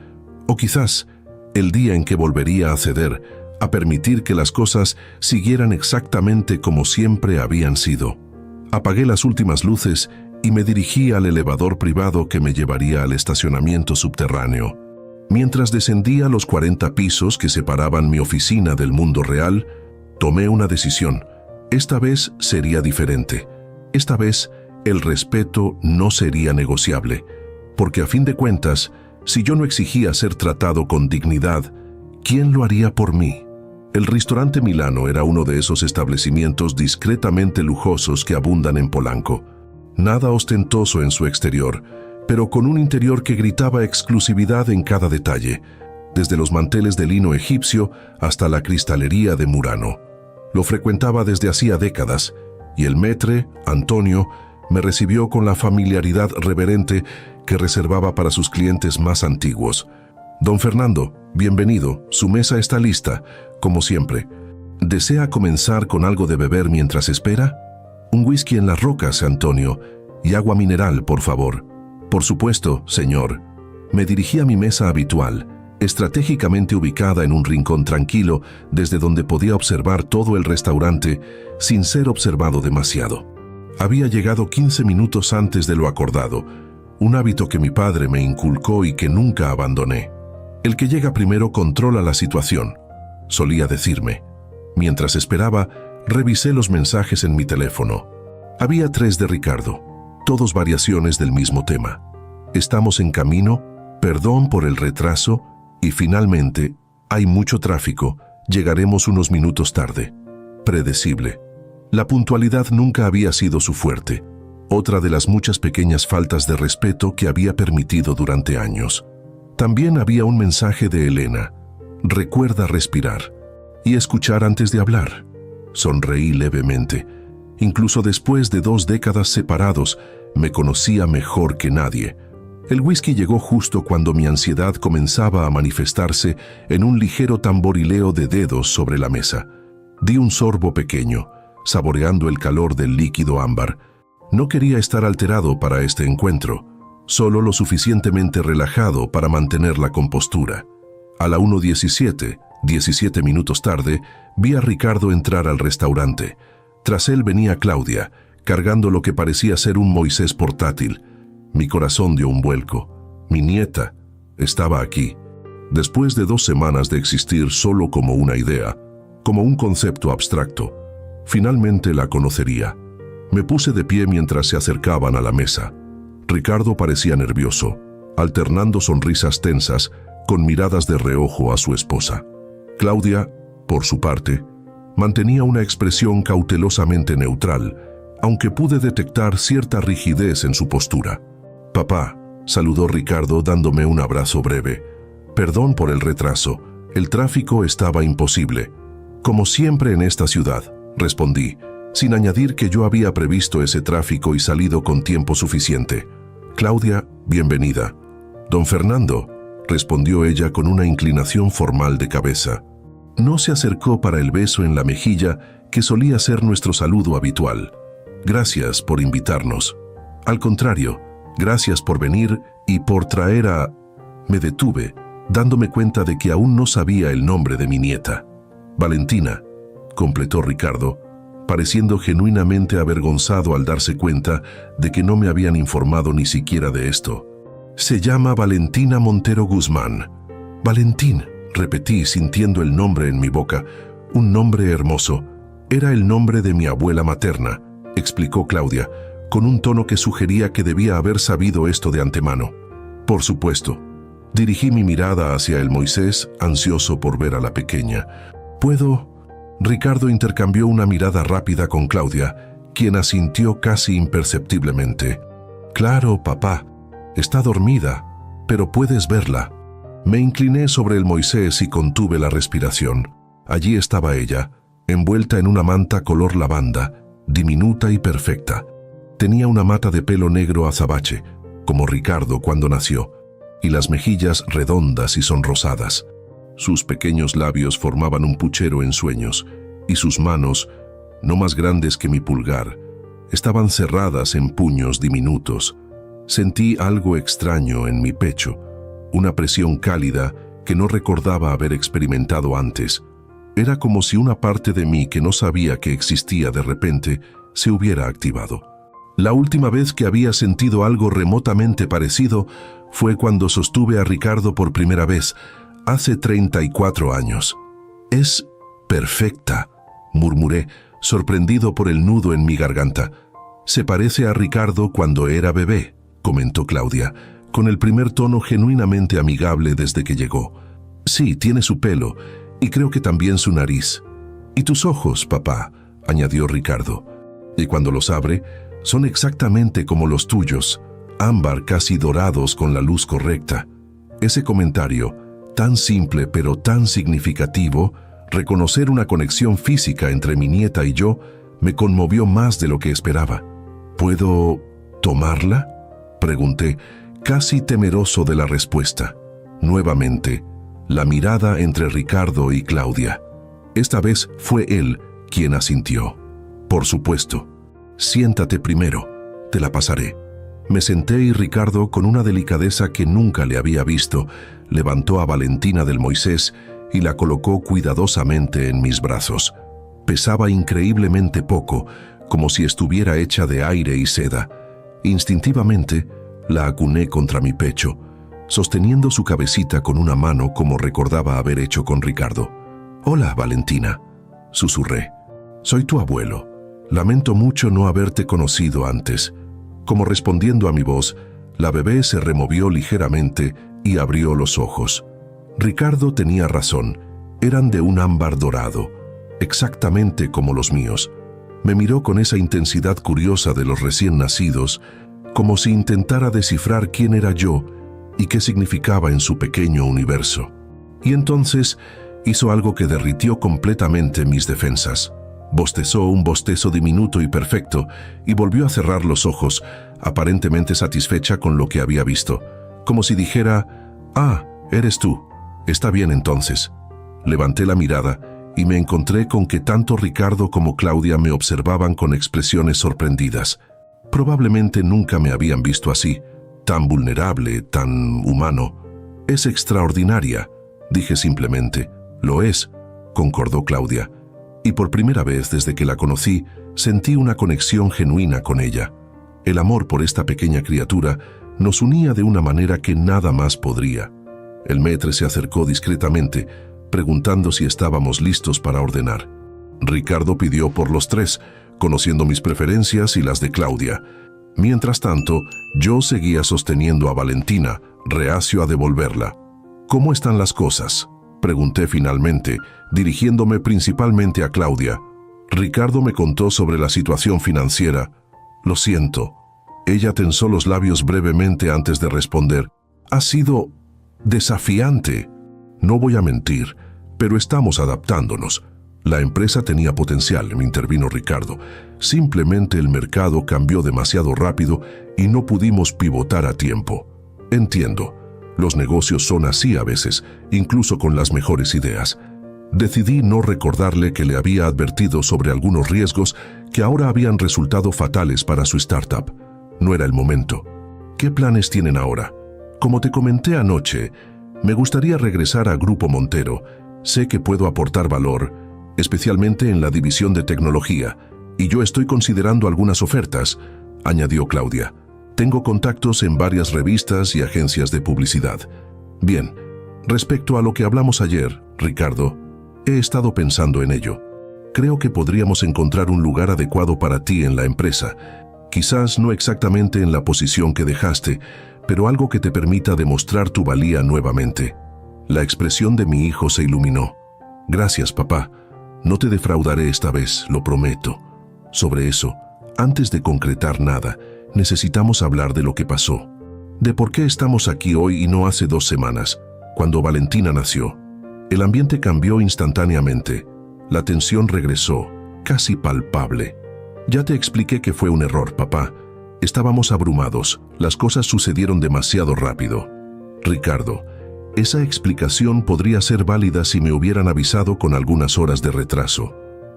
O quizás el día en que volvería a ceder, a permitir que las cosas siguieran exactamente como siempre habían sido. Apagué las últimas luces y me dirigí al elevador privado que me llevaría al estacionamiento subterráneo. Mientras descendía los 40 pisos que separaban mi oficina del mundo real, tomé una decisión. Esta vez sería diferente. Esta vez el respeto no sería negociable, porque a fin de cuentas, si yo no exigía ser tratado con dignidad, ¿quién lo haría por mí? El restaurante Milano era uno de esos establecimientos discretamente lujosos que abundan en Polanco. Nada ostentoso en su exterior, pero con un interior que gritaba exclusividad en cada detalle, desde los manteles de lino egipcio hasta la cristalería de Murano. Lo frecuentaba desde hacía décadas, y el maître, Antonio, me recibió con la familiaridad reverente que reservaba para sus clientes más antiguos. Don Fernando, bienvenido, su mesa está lista, como siempre. ¿Desea comenzar con algo de beber mientras espera? Un whisky en las rocas, Antonio, y agua mineral, por favor. Por supuesto, señor. Me dirigí a mi mesa habitual, estratégicamente ubicada en un rincón tranquilo, desde donde podía observar todo el restaurante sin ser observado demasiado. Había llegado 15 minutos antes de lo acordado, un hábito que mi padre me inculcó y que nunca abandoné. El que llega primero controla la situación, solía decirme. Mientras esperaba, revisé los mensajes en mi teléfono. Había 3 de Ricardo. todos variaciones del mismo tema. Estamos en camino, perdón por el retraso y finalmente, hay mucho tráfico, llegaremos unos minutos tarde. Predecible. La puntualidad nunca había sido su fuerte, otra de las muchas pequeñas faltas de respeto que había permitido durante años. También había un mensaje de Elena. Recuerda respirar y escuchar antes de hablar. Sonreí levemente. Incluso después de 2 décadas separados, me conocía mejor que nadie. El whisky llegó justo cuando mi ansiedad comenzaba a manifestarse en un ligero tamborileo de dedos sobre la mesa. Di un sorbo pequeño, saboreando el calor del líquido ámbar. No quería estar alterado para este encuentro, solo lo suficientemente relajado para mantener la compostura. A la 1:17, 17 minutos tarde, vi a Ricardo entrar al restaurante. Tras él venía Claudia, cargando lo que parecía ser un Moisés portátil. Mi corazón dio un vuelco. Mi nieta estaba aquí. Después de 2 semanas de existir solo como una idea, como un concepto abstracto, finalmente la conocería. Me puse de pie mientras se acercaban a la mesa. Ricardo parecía nervioso, alternando sonrisas tensas con miradas de reojo a su esposa. Claudia, por su parte, mantenía una expresión cautelosamente neutral, aunque pude detectar cierta rigidez en su postura. «Papá», saludó Ricardo dándome un abrazo breve. «Perdón por el retraso, el tráfico estaba imposible». «Como siempre en esta ciudad», respondí, sin añadir que yo había previsto ese tráfico y salido con tiempo suficiente. «Claudia, bienvenida». «Don Fernando», respondió ella con una inclinación formal de cabeza. No se acercó para el beso en la mejilla que solía ser nuestro saludo habitual. «Gracias por invitarnos». «Al contrario, gracias por venir y por traer a...». Me detuve, dándome cuenta de que aún no sabía el nombre de mi nieta. «Valentina», completó Ricardo, pareciendo genuinamente avergonzado al darse cuenta de que no me habían informado ni siquiera de esto. «Se llama Valentina Montero Guzmán». «Valentín», repetí sintiendo el nombre en mi boca. «Un nombre hermoso. Era el nombre de mi abuela materna», explicó Claudia, con un tono que sugería que debía haber sabido esto de antemano. «Por supuesto». Dirigí mi mirada hacia el Moisés, ansioso por ver a la pequeña. «¿Puedo...?» Ricardo intercambió una mirada rápida con Claudia, quien asintió casi imperceptiblemente. «Claro, papá. Está dormida, pero puedes verla». Me incliné sobre el Moisés y contuve la respiración. Allí estaba ella, envuelta en una manta color lavanda, diminuta y perfecta. Tenía una mata de pelo negro azabache, como Ricardo cuando nació, y las mejillas redondas y sonrosadas. Sus pequeños labios formaban un puchero en sueños, y sus manos, no más grandes que mi pulgar, estaban cerradas en puños diminutos. Sentí algo extraño en mi pecho, una presión cálida que no recordaba haber experimentado antes. Era como si una parte de mí que no sabía que existía de repente se hubiera activado. La última vez que había sentido algo remotamente parecido fue cuando sostuve a Ricardo por primera vez, hace 34 años. «Es perfecta», murmuré, sorprendido por el nudo en mi garganta. «Se parece a Ricardo cuando era bebé», comentó Claudia, con el primer tono genuinamente amigable desde que llegó. «Sí, tiene su pelo, y creo que también su nariz. Y tus ojos, papá», añadió Ricardo. «Y cuando los abre, son exactamente como los tuyos, ámbar casi dorados con la luz correcta». Ese comentario, tan simple pero tan significativo, reconocer una conexión física entre mi nieta y yo, me conmovió más de lo que esperaba. «¿Puedo tomarla?», pregunté, casi temeroso de la respuesta. Nuevamente, la mirada entre Ricardo y Claudia. Esta vez fue él quien asintió. «Por supuesto. Siéntate primero, te la pasaré». Me senté y Ricardo, con una delicadeza que nunca le había visto, levantó a Valentina del Moisés y la colocó cuidadosamente en mis brazos. Pesaba increíblemente poco, como si estuviera hecha de aire y seda. Instintivamente, la acuné contra mi pecho, sosteniendo su cabecita con una mano como recordaba haber hecho con Ricardo. «Hola, Valentina», susurré. «Soy tu abuelo. Lamento mucho no haberte conocido antes». Como respondiendo a mi voz, la bebé se removió ligeramente y abrió los ojos. Ricardo tenía razón, eran de un ámbar dorado, exactamente como los míos. Me miró con esa intensidad curiosa de los recién nacidos, como si intentara descifrar quién era yo y qué significaba en su pequeño universo. Y entonces hizo algo que derritió completamente mis defensas. Bostezó un bostezo diminuto y perfecto y volvió a cerrar los ojos, aparentemente satisfecha con lo que había visto, como si dijera: «Ah, eres tú. Está bien entonces». Levanté la mirada y me encontré con que tanto Ricardo como Claudia me observaban con expresiones sorprendidas. Probablemente nunca me habían visto así, tan vulnerable, tan humano. «Es extraordinaria», dije simplemente. «Lo es», concordó Claudia. Y por primera vez desde que la conocí, sentí una conexión genuina con ella. El amor por esta pequeña criatura nos unía de una manera que nada más podría. El maître se acercó discretamente, preguntando si estábamos listos para ordenar. Ricardo pidió por los tres, conociendo mis preferencias y las de Claudia. Mientras tanto, yo seguía sosteniendo a Valentina, reacio a devolverla. «¿Cómo están las cosas?», pregunté finalmente, dirigiéndome principalmente a Claudia. Ricardo me contó sobre la situación financiera. «Lo siento». Ella tensó los labios brevemente antes de responder. «Ha sido desafiante. No voy a mentir, pero estamos adaptándonos. La empresa tenía potencial», me intervino Ricardo. «Simplemente el mercado cambió demasiado rápido y no pudimos pivotar a tiempo». «Entiendo. Los negocios son así a veces, incluso con las mejores ideas». Decidí no recordarle que le había advertido sobre algunos riesgos que ahora habían resultado fatales para su startup. No era el momento. «¿Qué planes tienen ahora?». «Como te comenté anoche, me gustaría regresar a Grupo Montero. Sé que puedo aportar valor, especialmente en la división de tecnología, y yo estoy considerando algunas ofertas», añadió Claudia. «Tengo contactos en varias revistas y agencias de publicidad». «Bien, respecto a lo que hablamos ayer, Ricardo, he estado pensando en ello. Creo que podríamos encontrar un lugar adecuado para ti en la empresa. Quizás no exactamente en la posición que dejaste, pero algo que te permita demostrar tu valía nuevamente». La expresión de mi hijo se iluminó. «Gracias, papá. No te defraudaré esta vez, lo prometo. Sobre eso, antes de concretar nada, necesitamos hablar de lo que pasó. De por qué estamos aquí hoy y no hace 2 semanas, cuando Valentina nació». El ambiente cambió instantáneamente. La tensión regresó, casi palpable. «Ya te expliqué que fue un error, papá. Estábamos abrumados, las cosas sucedieron demasiado rápido». «Ricardo, esa explicación podría ser válida si me hubieran avisado con algunas horas de retraso.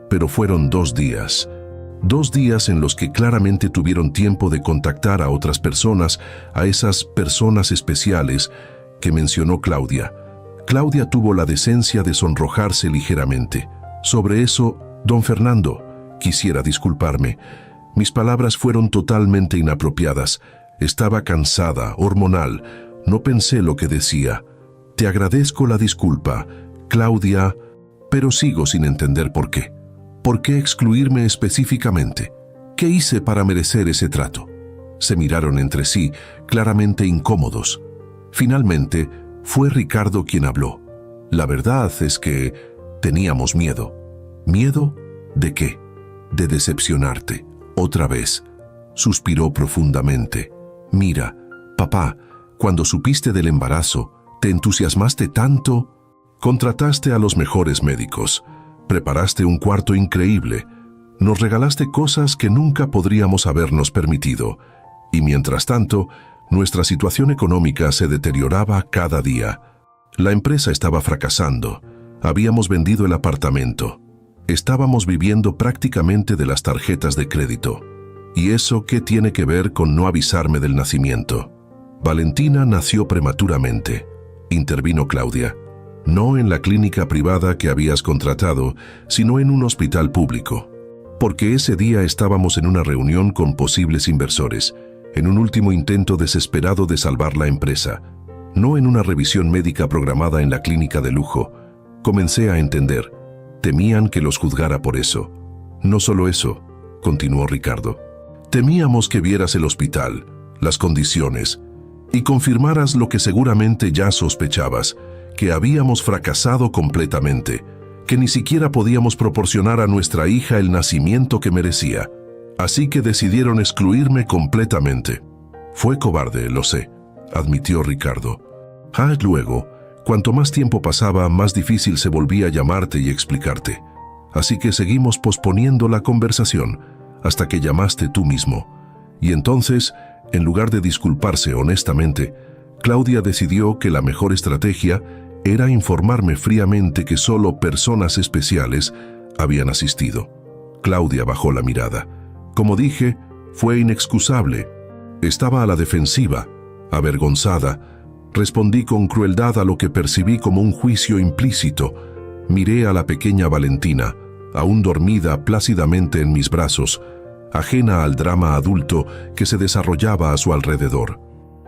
Pero fueron 2 días. 2 días en los que claramente tuvieron tiempo de contactar a otras personas, a esas personas especiales que mencionó Claudia». Claudia tuvo la decencia de sonrojarse ligeramente. «Sobre eso, don Fernando, quisiera disculparme. Mis palabras fueron totalmente inapropiadas. Estaba cansada, hormonal. No pensé lo que decía. Te agradezco la disculpa, Claudia, pero sigo sin entender por qué. ¿Por qué excluirme específicamente? ¿Qué hice para merecer ese trato?». Se miraron entre sí, claramente incómodos. Finalmente, fue Ricardo quien habló. «La verdad es que teníamos miedo». «¿Miedo? ¿De qué?». «De decepcionarte. Otra vez». Suspiró profundamente. «Mira, papá, cuando supiste del embarazo, te entusiasmaste tanto. Contrataste a los mejores médicos. Preparaste un cuarto increíble. Nos regalaste cosas que nunca podríamos habernos permitido. Y mientras tanto, nuestra situación económica se deterioraba cada día. La empresa estaba fracasando. Habíamos vendido el apartamento. Estábamos viviendo prácticamente de las tarjetas de crédito. ¿Y eso qué tiene que ver con no avisarme del nacimiento?». «Valentina nació prematuramente», intervino Claudia. «No en la clínica privada que habías contratado, sino en un hospital público. Porque ese día estábamos en una reunión con posibles inversores, en un último intento desesperado de salvar la empresa, no en una revisión médica programada en la clínica de lujo. Comencé a entender. Temían que los juzgara por eso». «No solo eso», continuó Ricardo. Temíamos que vieras el hospital, las condiciones, y confirmaras lo que seguramente ya sospechabas, que habíamos fracasado completamente, que ni siquiera podíamos proporcionar a nuestra hija el nacimiento que merecía. Así que decidieron excluirme completamente. Fue cobarde, lo sé, admitió Ricardo. Luego, cuanto más tiempo pasaba, más difícil se volvía llamarte y explicarte. Así que seguimos posponiendo la conversación hasta que llamaste tú mismo. Y entonces, en lugar de disculparse honestamente, Claudia decidió que la mejor estrategia era informarme fríamente que solo personas especiales habían asistido. Claudia bajó la mirada. Como dije, fue inexcusable. Estaba a la defensiva, avergonzada. Respondí con crueldad a lo que percibí como un juicio implícito. Miré a la pequeña Valentina, aún dormida plácidamente en mis brazos, ajena al drama adulto que se desarrollaba a su alrededor.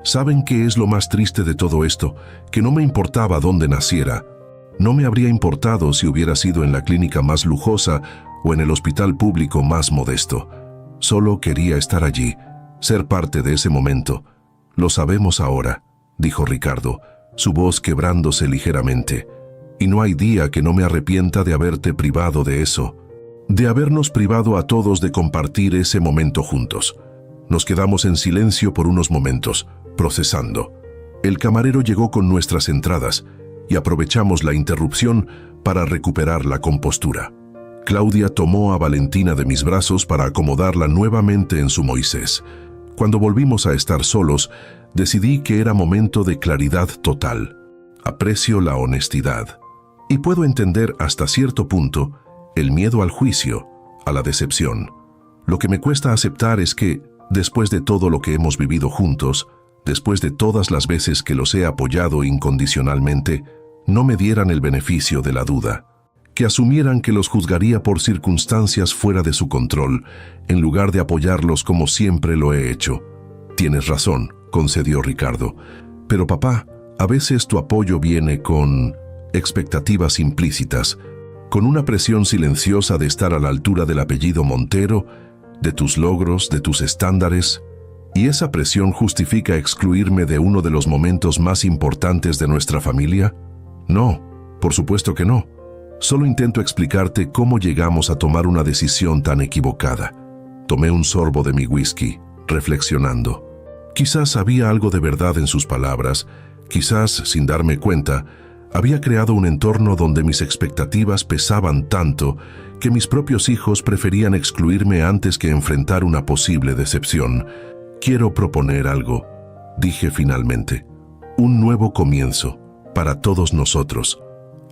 ¿Saben qué es lo más triste de todo esto? Que no me importaba dónde naciera. No me habría importado si hubiera sido en la clínica más lujosa o en el hospital público más modesto. Solo quería estar allí, ser parte de ese momento. Lo sabemos ahora, dijo Ricardo, su voz quebrándose ligeramente. Y no hay día que no me arrepienta de haberte privado de eso, de habernos privado a todos de compartir ese momento juntos. Nos quedamos en silencio por unos momentos, procesando. El camarero llegó con nuestras entradas y aprovechamos la interrupción para recuperar la compostura. Claudia tomó a Valentina de mis brazos para acomodarla nuevamente en su Moisés. Cuando volvimos a estar solos, decidí que era momento de claridad total. Aprecio la honestidad. Y puedo entender hasta cierto punto el miedo al juicio, a la decepción. Lo que me cuesta aceptar es que, después de todo lo que hemos vivido juntos, después de todas las veces que los he apoyado incondicionalmente, no me dieran el beneficio de la duda, que asumieran que los juzgaría por circunstancias fuera de su control, en lugar de apoyarlos como siempre lo he hecho. Tienes razón, concedió Ricardo. Pero papá, a veces tu apoyo viene con expectativas implícitas, con una presión silenciosa de estar a la altura del apellido Montero, de tus logros, de tus estándares, y esa presión justifica excluirme de uno de los momentos más importantes de nuestra familia. No, por supuesto que no. Solo intento explicarte cómo llegamos a tomar una decisión tan equivocada. Tomé un sorbo de mi whisky, reflexionando. Quizás había algo de verdad en sus palabras, quizás, sin darme cuenta, había creado un entorno donde mis expectativas pesaban tanto que mis propios hijos preferían excluirme antes que enfrentar una posible decepción. Quiero proponer algo, dije finalmente. Un nuevo comienzo, para todos nosotros.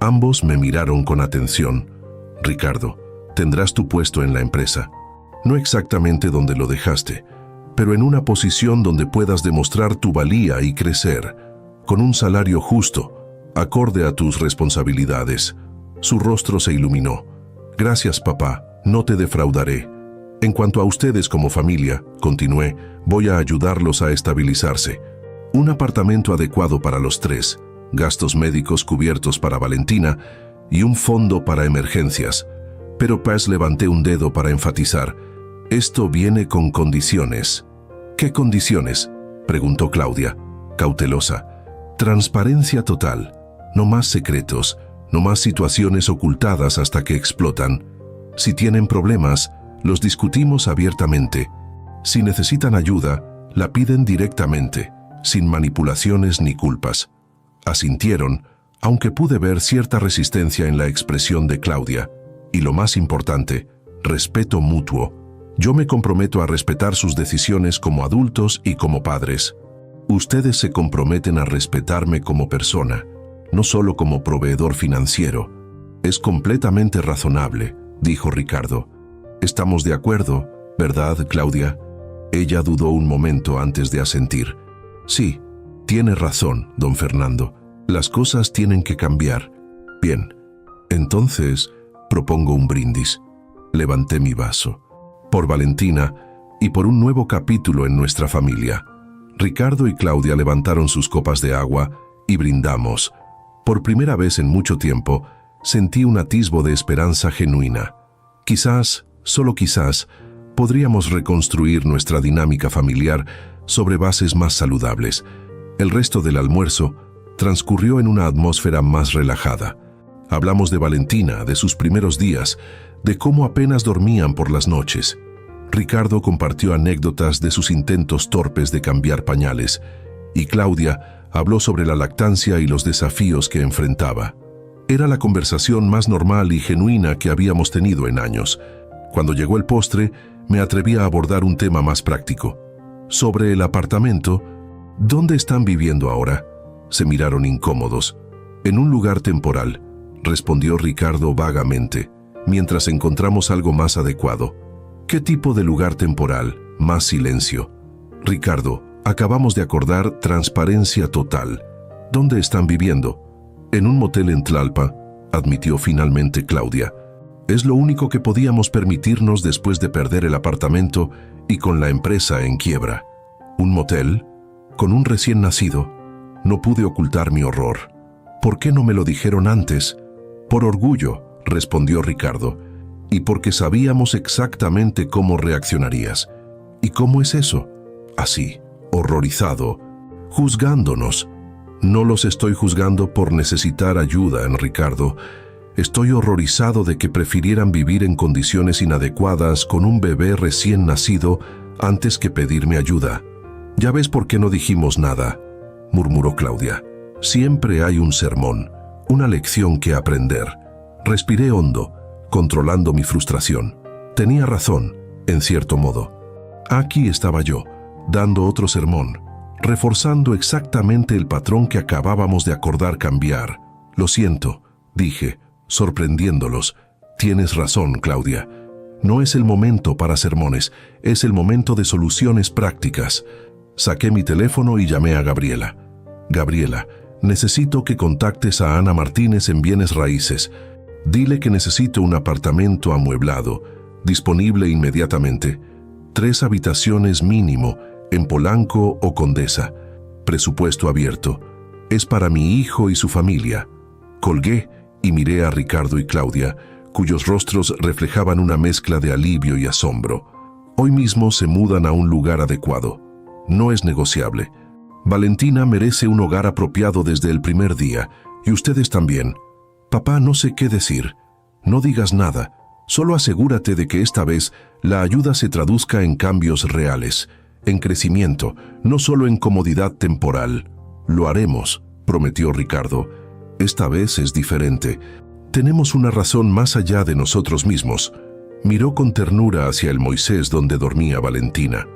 Ambos me miraron con atención. Ricardo, tendrás tu puesto en la empresa. No exactamente donde lo dejaste, pero en una posición donde puedas demostrar tu valía y crecer, con un salario justo, acorde a tus responsabilidades. Su rostro se iluminó. Gracias, papá, no te defraudaré. En cuanto a ustedes como familia, continué, voy a ayudarlos a estabilizarse. Un apartamento adecuado para los tres, gastos médicos cubiertos para Valentina y un fondo para emergencias. Pero Paz levanté un dedo para enfatizar. Esto viene con condiciones. ¿Qué condiciones?, preguntó Claudia, cautelosa. Transparencia total. No más secretos, no más situaciones ocultadas hasta que explotan. Si tienen problemas, los discutimos abiertamente. Si necesitan ayuda, la piden directamente, sin manipulaciones ni culpas. Asintieron, aunque pude ver cierta resistencia en la expresión de Claudia. Y lo más importante, respeto mutuo. Yo me comprometo a respetar sus decisiones como adultos y como padres. Ustedes se comprometen a respetarme como persona, no solo como proveedor financiero. Es completamente razonable, dijo Ricardo. Estamos de acuerdo, ¿verdad, Claudia? Ella dudó un momento antes de asentir. Sí, tiene razón, don Fernando. Las cosas tienen que cambiar. Bien, entonces propongo un brindis. Levanté mi vaso. Por Valentina y por un nuevo capítulo en nuestra familia. Ricardo y Claudia levantaron sus copas de agua y brindamos. Por primera vez en mucho tiempo, sentí un atisbo de esperanza genuina. Quizás, solo quizás, podríamos reconstruir nuestra dinámica familiar sobre bases más saludables. El resto del almuerzo transcurrió en una atmósfera más relajada. Hablamos de Valentina, de sus primeros días, de cómo apenas dormían por las noches. Ricardo compartió anécdotas de sus intentos torpes de cambiar pañales, y Claudia habló sobre la lactancia y los desafíos que enfrentaba. Era la conversación más normal y genuina que habíamos tenido en años. Cuando llegó el postre, me atreví a abordar un tema más práctico. Sobre el apartamento, ¿dónde están viviendo ahora? Se miraron incómodos. En un lugar temporal, respondió Ricardo vagamente, mientras encontramos algo más adecuado. ¿Qué tipo de lugar temporal? Más silencio. Ricardo, acabamos de acordar transparencia total. ¿Dónde están viviendo? En un motel en Tlalpa, admitió finalmente Claudia. Es lo único que podíamos permitirnos después de perder el apartamento y con la empresa en quiebra. ¿Un motel? ¿Con un recién nacido? No pude ocultar mi horror. ¿Por qué no me lo dijeron antes? Por orgullo, respondió Ricardo, y porque sabíamos exactamente cómo reaccionarías. ¿Y cómo es eso? Así, horrorizado, juzgándonos. No los estoy juzgando por necesitar ayuda, Ricardo. Estoy horrorizado de que prefirieran vivir en condiciones inadecuadas con un bebé recién nacido antes que pedirme ayuda. Ya ves por qué no dijimos nada, murmuró Claudia. Siempre hay un sermón, una lección que aprender. Respiré hondo, controlando mi frustración. Tenía razón, en cierto modo. Aquí estaba yo, dando otro sermón, reforzando exactamente el patrón que acabábamos de acordar cambiar. Lo siento, dije, sorprendiéndolos. Tienes razón, Claudia. No es el momento para sermones, es el momento de soluciones prácticas. Saqué mi teléfono y llamé a Gabriela. Gabriela, necesito que contactes a Ana Martínez en Bienes Raíces. Dile que necesito un apartamento amueblado, disponible inmediatamente. 3 habitaciones mínimo, en Polanco o Condesa. Presupuesto abierto. Es para mi hijo y su familia. Colgué y miré a Ricardo y Claudia, cuyos rostros reflejaban una mezcla de alivio y asombro. Hoy mismo se mudan a un lugar adecuado. No es negociable. Valentina merece un hogar apropiado desde el primer día, y ustedes también. Papá, no sé qué decir. No digas nada. Solo asegúrate de que esta vez la ayuda se traduzca en cambios reales, en crecimiento, no solo en comodidad temporal. Lo haremos, prometió Ricardo. Esta vez es diferente. Tenemos una razón más allá de nosotros mismos. Miró con ternura hacia el Moisés donde dormía Valentina.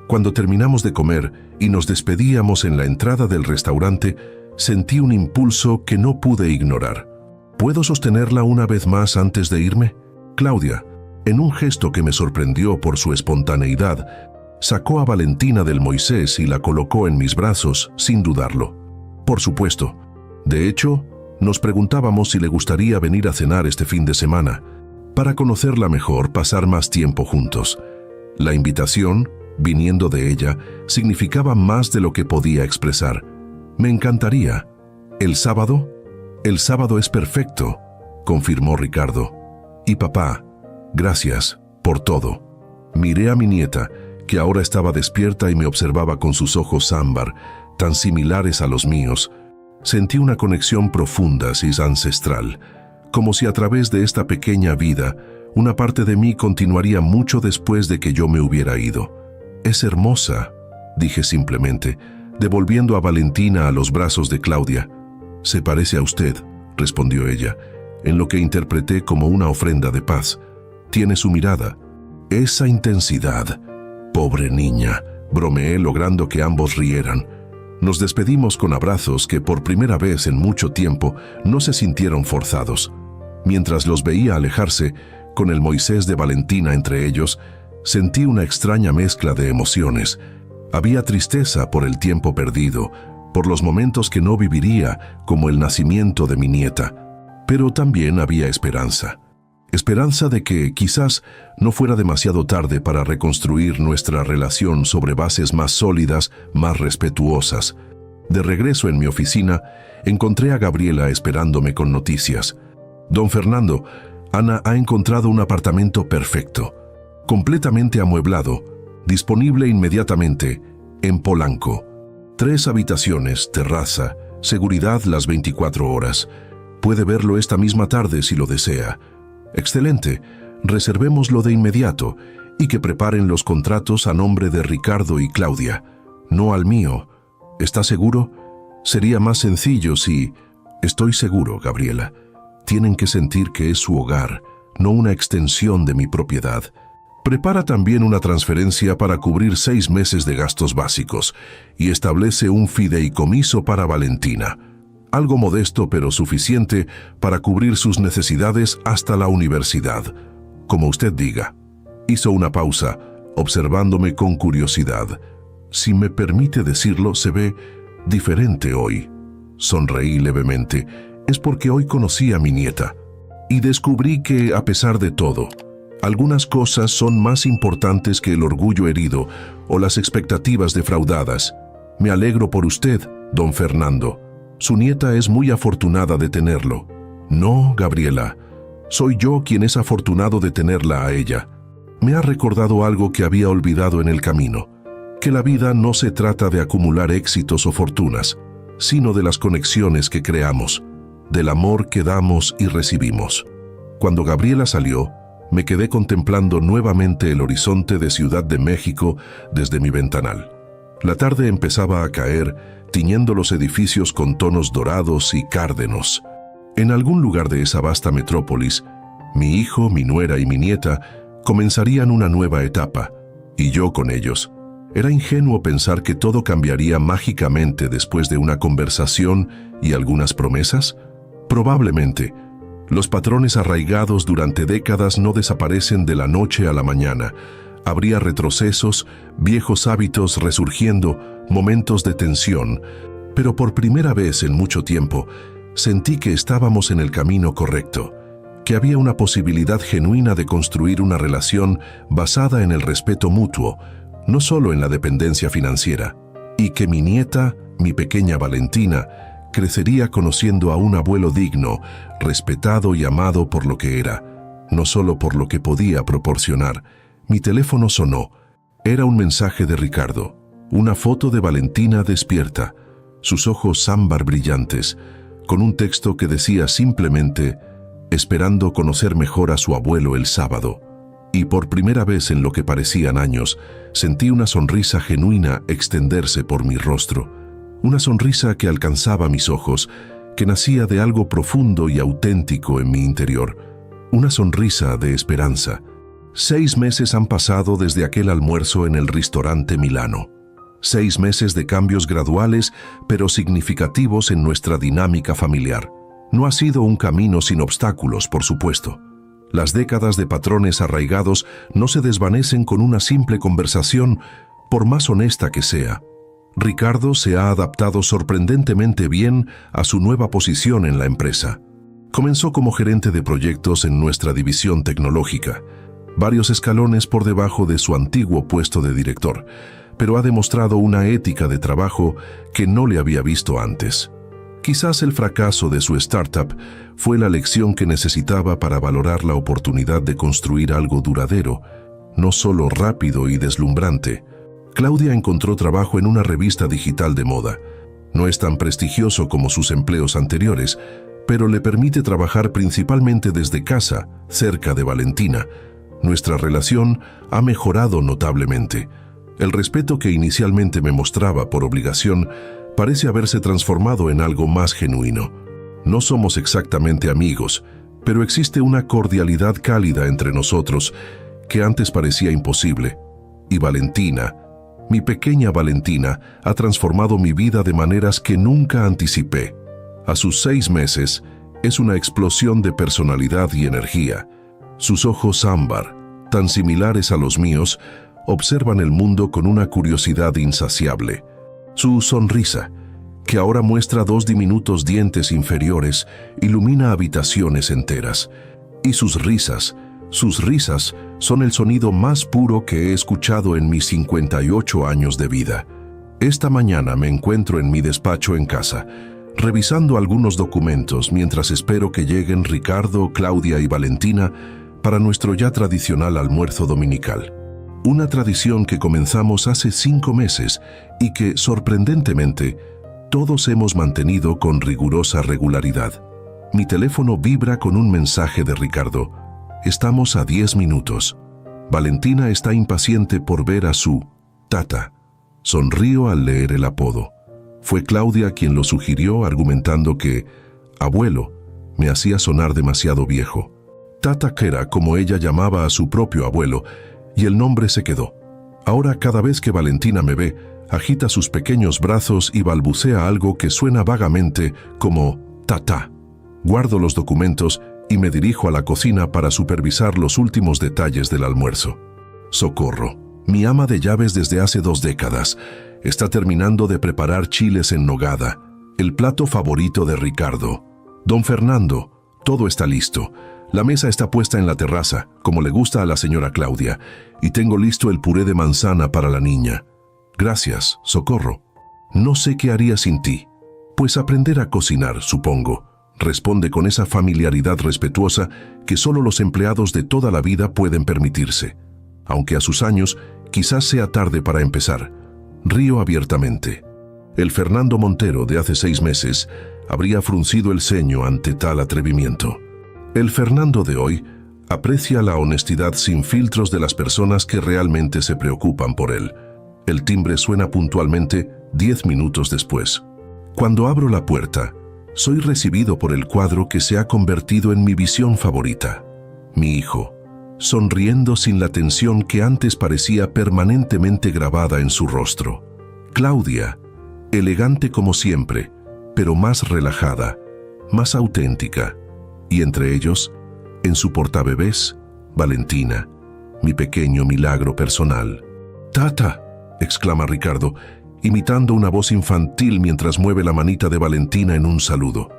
Cuando terminamos de comer y nos despedíamos en la entrada del restaurante, sentí un impulso que no pude ignorar. ¿Puedo sostenerla una vez más antes de irme? Claudia, en un gesto que me sorprendió por su espontaneidad, sacó a Valentina del Moisés y la colocó en mis brazos sin dudarlo. Por supuesto. De hecho, nos preguntábamos si le gustaría venir a cenar este fin de semana, para conocerla mejor, pasar más tiempo juntos. La invitación, viniendo de ella, significaba más de lo que podía expresar. Me encantaría. ¿El sábado? El sábado es perfecto, confirmó Ricardo. Y papá, gracias por todo. Miré a mi nieta, que ahora estaba despierta y me observaba con sus ojos ámbar, tan similares a los míos. Sentí una conexión profunda y ancestral, como si a través de esta pequeña vida, una parte de mí continuaría mucho después de que yo me hubiera ido. Es hermosa, dije simplemente, devolviendo a Valentina a los brazos de Claudia. Se parece a usted, respondió ella, en lo que interpreté como una ofrenda de paz. Tiene su mirada, esa intensidad. Pobre niña, bromeé logrando que ambos rieran. Nos despedimos con abrazos que por primera vez en mucho tiempo no se sintieron forzados. Mientras los veía alejarse, con el Moisés de Valentina entre ellos, sentí una extraña mezcla de emociones. Había tristeza por el tiempo perdido, por los momentos que no viviría, como el nacimiento de mi nieta. Pero también había esperanza. Esperanza de que quizás no fuera demasiado tarde para reconstruir nuestra relación sobre bases más sólidas, más respetuosas. De regreso en mi oficina, encontré a Gabriela esperándome con noticias. Don Fernando, Ana ha encontrado un apartamento perfecto. completamente amueblado, disponible inmediatamente, en Polanco. 3 habitaciones, terraza, seguridad las 24 horas. Puede verlo esta misma tarde si lo desea. Excelente, reservémoslo de inmediato y que preparen los contratos a nombre de Ricardo y Claudia, no al mío. ¿Está seguro? Sería más sencillo si... Estoy seguro, Gabriela. Tienen que sentir que es su hogar, no una extensión de mi propiedad. Prepara también una transferencia para cubrir 6 meses de gastos básicos y establece un fideicomiso para Valentina. Algo modesto pero suficiente para cubrir sus necesidades hasta la universidad. Como usted diga. Hizo una pausa, observándome con curiosidad. Si me permite decirlo, se ve diferente hoy. Sonreí levemente. Es porque hoy conocí a mi nieta y descubrí que, a pesar de todo, algunas cosas son más importantes que el orgullo herido o las expectativas defraudadas. Me alegro por usted, don Fernando. Su nieta es muy afortunada de tenerlo. No, Gabriela, soy yo quien es afortunado de tenerla a ella. Me ha recordado algo que había olvidado en el camino, que la vida no se trata de acumular éxitos o fortunas, sino de las conexiones que creamos, del amor que damos y recibimos. Cuando Gabriela salió, me quedé contemplando nuevamente el horizonte de Ciudad de México desde mi ventanal. La tarde empezaba a caer, tiñendo los edificios con tonos dorados y cárdenos. En algún lugar de esa vasta metrópolis, mi hijo, mi nuera y mi nieta comenzarían una nueva etapa, y yo con ellos. Era ingenuo pensar que todo cambiaría mágicamente después de una conversación y algunas promesas. Probablemente, los patrones arraigados durante décadas no desaparecen de la noche a la mañana. Habría retrocesos, viejos hábitos resurgiendo, momentos de tensión, pero por primera vez en mucho tiempo sentí que estábamos en el camino correcto, que había una posibilidad genuina de construir una relación basada en el respeto mutuo, no solo en la dependencia financiera, y que mi nieta, mi pequeña Valentina, crecería conociendo a un abuelo digno, respetado y amado por lo que era, no solo por lo que podía proporcionar. Mi teléfono sonó. Era un mensaje de Ricardo, una foto de Valentina despierta, sus ojos ámbar brillantes, con un texto que decía simplemente, esperando conocer mejor a su abuelo el sábado. Y por primera vez en lo que parecían años, sentí una sonrisa genuina extenderse por mi rostro. Una sonrisa que alcanzaba mis ojos, que nacía de algo profundo y auténtico en mi interior. Una sonrisa de esperanza. 6 meses han pasado desde aquel almuerzo en el restaurante Milano. 6 meses de cambios graduales, pero significativos en nuestra dinámica familiar. No ha sido un camino sin obstáculos, por supuesto. Las décadas de patrones arraigados no se desvanecen con una simple conversación, por más honesta que sea. Ricardo se ha adaptado sorprendentemente bien a su nueva posición en la empresa. Comenzó como gerente de proyectos en nuestra división tecnológica, varios escalones por debajo de su antiguo puesto de director, pero ha demostrado una ética de trabajo que no le había visto antes. Quizás el fracaso de su startup fue la lección que necesitaba para valorar la oportunidad de construir algo duradero, no solo rápido y deslumbrante. Claudia encontró trabajo en una revista digital de moda. No es tan prestigioso como sus empleos anteriores, pero le permite trabajar principalmente desde casa, cerca de Valentina. Nuestra relación ha mejorado notablemente. El respeto que inicialmente me mostraba por obligación parece haberse transformado en algo más genuino. No somos exactamente amigos, pero existe una cordialidad cálida entre nosotros que antes parecía imposible. Y Valentina, mi pequeña Valentina, ha transformado mi vida de maneras que nunca anticipé. A sus 6 meses, es una explosión de personalidad y energía. Sus ojos ámbar, tan similares a los míos, observan el mundo con una curiosidad insaciable. Su sonrisa, que ahora muestra 2 diminutos dientes inferiores, ilumina habitaciones enteras. Y sus risas son el sonido más puro que he escuchado en mis 58 años de vida. Esta mañana me encuentro en mi despacho en casa, revisando algunos documentos mientras espero que lleguen Ricardo, Claudia y Valentina para nuestro ya tradicional almuerzo dominical. Una tradición que comenzamos hace 5 meses y que, sorprendentemente, todos hemos mantenido con rigurosa regularidad. Mi teléfono vibra con un mensaje de Ricardo. Estamos a 10 minutos. Valentina está impaciente por ver a su tata. Sonrío al leer el apodo. Fue Claudia quien lo sugirió, argumentando que abuelo me hacía sonar demasiado viejo. Tata era como ella llamaba a su propio abuelo, y el nombre se quedó. Ahora cada vez que Valentina me ve, agita sus pequeños brazos y balbucea algo que suena vagamente como tata. Guardo los documentos y me dirijo a la cocina para supervisar los últimos detalles del almuerzo. Socorro, mi ama de llaves desde hace 2 décadas, está terminando de preparar chiles en nogada, el plato favorito de Ricardo. Don Fernando, todo está listo. La mesa está puesta en la terraza, como le gusta a la señora Claudia, y tengo listo el puré de manzana para la niña. Gracias, Socorro. No sé qué haría sin ti. Pues aprender a cocinar, supongo. Responde con esa familiaridad respetuosa que solo los empleados de toda la vida pueden permitirse. Aunque a sus años, quizás sea tarde para empezar. Río abiertamente. El Fernando Montero de hace 6 meses habría fruncido el ceño ante tal atrevimiento. El Fernando de hoy aprecia la honestidad sin filtros de las personas que realmente se preocupan por él. El timbre suena puntualmente 10 minutos después. Cuando abro la puerta, soy recibido por el cuadro que se ha convertido en mi visión favorita. Mi hijo, sonriendo sin la tensión que antes parecía permanentemente grabada en su rostro. Claudia, elegante como siempre, pero más relajada, más auténtica. Y entre ellos, en su portabebés, Valentina, mi pequeño milagro personal. «Tata», exclama Ricardo, imitando una voz infantil mientras mueve la manita de Valentina en un saludo.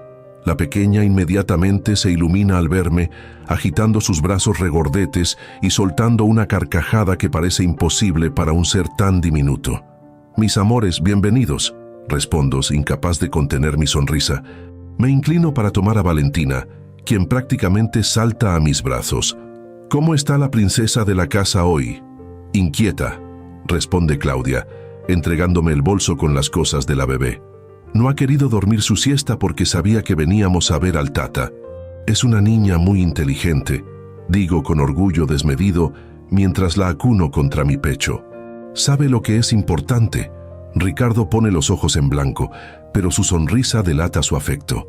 La pequeña inmediatamente se ilumina al verme, agitando sus brazos regordetes y soltando una carcajada que parece imposible para un ser tan diminuto. «Mis amores, bienvenidos», respondo, incapaz de contener mi sonrisa. Me inclino para tomar a Valentina, quien prácticamente salta a mis brazos. «¿Cómo está la princesa de la casa hoy?» «Inquieta», responde Claudia, entregándome el bolso con las cosas de la bebé. «No ha querido dormir su siesta porque sabía que veníamos a ver al tata. Es una niña muy inteligente», digo con orgullo desmedido mientras la acuno contra mi pecho. «Sabe lo que es importante». Ricardo pone los ojos en blanco, pero su sonrisa delata su afecto.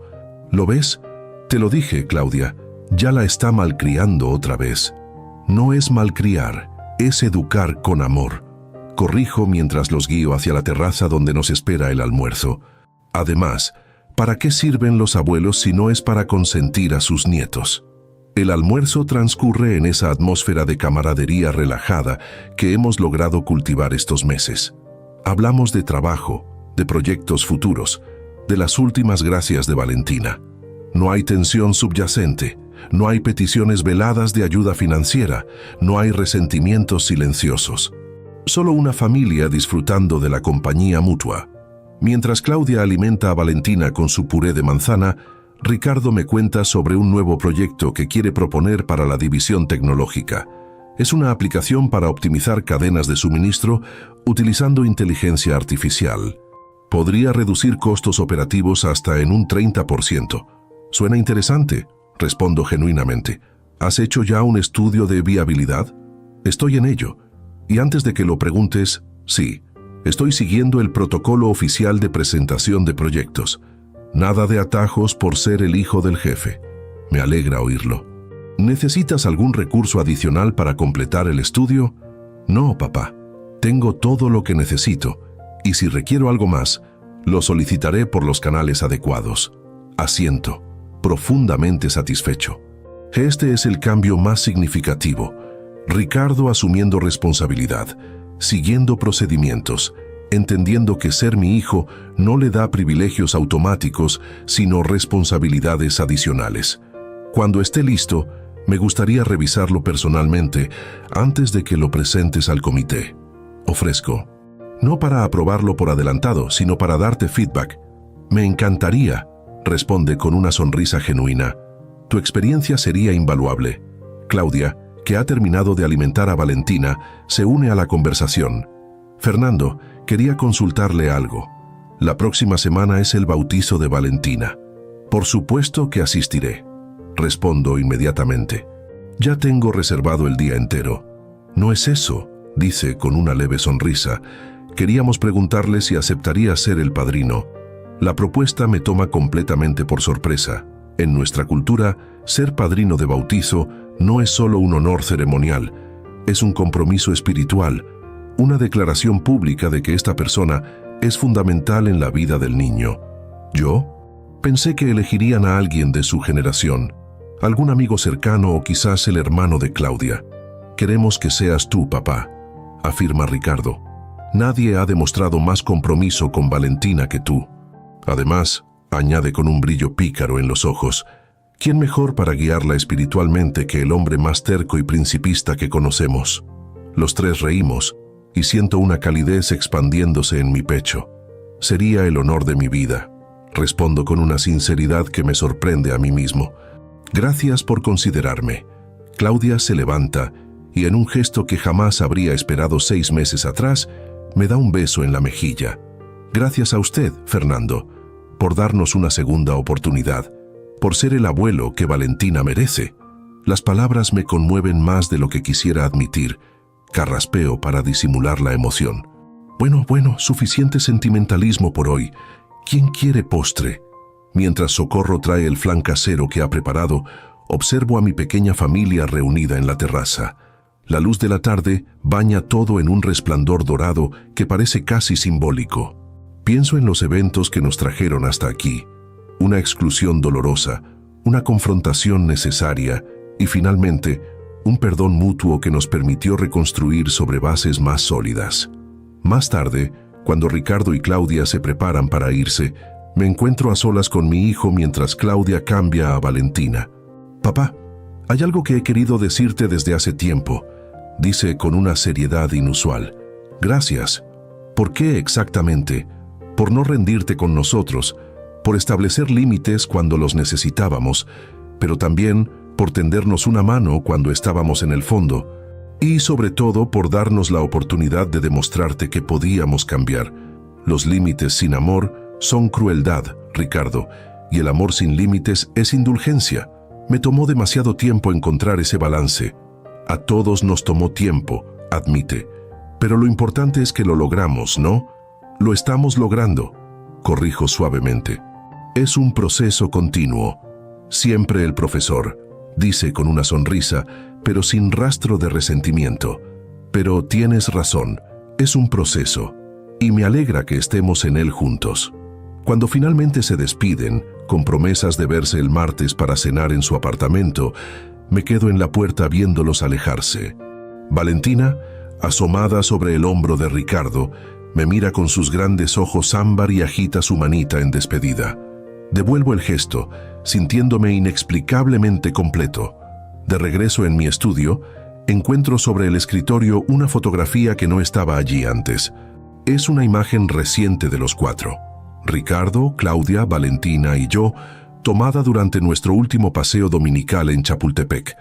«¿Lo ves? Te lo dije, Claudia, ya la está malcriando otra vez». «No es malcriar, es educar con amor», corrijo mientras los guío hacia la terraza donde nos espera el almuerzo. Además, ¿para qué sirven los abuelos si no es para consentir a sus nietos? El almuerzo transcurre en esa atmósfera de camaradería relajada que hemos logrado cultivar estos meses. Hablamos de trabajo, de proyectos futuros, de las últimas gracias de Valentina. No hay tensión subyacente, no hay peticiones veladas de ayuda financiera, no hay resentimientos silenciosos. Solo una familia disfrutando de la compañía mutua. Mientras Claudia alimenta a Valentina con su puré de manzana, Ricardo me cuenta sobre un nuevo proyecto que quiere proponer para la división tecnológica. Es una aplicación para optimizar cadenas de suministro utilizando inteligencia artificial. Podría reducir costos operativos hasta en un 30%. Suena interesante, respondo genuinamente. ¿Has hecho ya un estudio de viabilidad? Estoy en ello. Y antes de que lo preguntes, sí, estoy siguiendo el protocolo oficial de presentación de proyectos. Nada de atajos por ser el hijo del jefe. Me alegra oírlo. ¿Necesitas algún recurso adicional para completar el estudio? No, papá. Tengo todo lo que necesito, y si requiero algo más, lo solicitaré por los canales adecuados. Asiento, profundamente satisfecho. Este es el cambio más significativo. Ricardo asumiendo responsabilidad, siguiendo procedimientos, entendiendo que ser mi hijo no le da privilegios automáticos, sino responsabilidades adicionales. Cuando esté listo, me gustaría revisarlo personalmente antes de que lo presentes al comité. Ofrezco. No para aprobarlo por adelantado, sino para darte feedback. Me encantaría, responde con una sonrisa genuina. Tu experiencia sería invaluable. Claudia, que ha terminado de alimentar a Valentina, se une a la conversación. Fernando, quería consultarle algo. La próxima semana es el bautizo de Valentina. Por supuesto que asistiré. Respondo inmediatamente. Ya tengo reservado el día entero. No es eso, dice con una leve sonrisa. Queríamos preguntarle si aceptaría ser el padrino. La propuesta me toma completamente por sorpresa. En nuestra cultura, ser padrino de bautizo no es solo un honor ceremonial, es un compromiso espiritual, una declaración pública de que esta persona es fundamental en la vida del niño. ¿Yo? Pensé que elegirían a alguien de su generación, algún amigo cercano o quizás el hermano de Claudia. Queremos que seas tú, papá, afirma Ricardo. Nadie ha demostrado más compromiso con Valentina que tú. Además, añade con un brillo pícaro en los ojos, ¿quién mejor para guiarla espiritualmente que el hombre más terco y principista que conocemos? Los tres reímos, y siento una calidez expandiéndose en mi pecho. Sería el honor de mi vida. Respondo con una sinceridad que me sorprende a mí mismo. Gracias por considerarme. Claudia se levanta, y en un gesto que jamás habría esperado 6 meses atrás, me da un beso en la mejilla. Gracias a usted, Fernando, por darnos una segunda oportunidad, por ser el abuelo que Valentina merece. Las palabras me conmueven más de lo que quisiera admitir. Carraspeo para disimular la emoción. Bueno, suficiente sentimentalismo por hoy. ¿Quién quiere postre? Mientras Socorro trae el flan casero que ha preparado, observo a mi pequeña familia reunida en la terraza. La luz de la tarde baña todo en un resplandor dorado que parece casi simbólico. Pienso en los eventos que nos trajeron hasta aquí. Una exclusión dolorosa, una confrontación necesaria y finalmente un perdón mutuo que nos permitió reconstruir sobre bases más sólidas. Más tarde, cuando Ricardo y Claudia se preparan para irse, me encuentro a solas con mi hijo mientras Claudia cambia a Valentina. Papá, hay algo que he querido decirte desde hace tiempo, dice con una seriedad inusual. Gracias. ¿Por qué exactamente? Por no rendirte con nosotros, por establecer límites cuando los necesitábamos, pero también por tendernos una mano cuando estábamos en el fondo, y sobre todo por darnos la oportunidad de demostrarte que podíamos cambiar. Los límites sin amor son crueldad, Ricardo, y el amor sin límites es indulgencia. Me tomó demasiado tiempo encontrar ese balance. A todos nos tomó tiempo, admite, pero lo importante es que lo logramos, ¿no? Lo estamos logrando, corrijo suavemente. Es un proceso continuo. Siempre el profesor, dice con una sonrisa, pero sin rastro de resentimiento. Pero tienes razón, es un proceso, y me alegra que estemos en él juntos. Cuando finalmente se despiden, con promesas de verse el martes para cenar en su apartamento, me quedo en la puerta viéndolos alejarse. Valentina, asomada sobre el hombro de Ricardo, me mira con sus grandes ojos ámbar y agita su manita en despedida. Devuelvo el gesto, sintiéndome inexplicablemente completo. De regreso en mi estudio, encuentro sobre el escritorio una fotografía que no estaba allí antes. Es una imagen reciente de los 4. Ricardo, Claudia, Valentina y yo, tomada durante nuestro último paseo dominical en Chapultepec.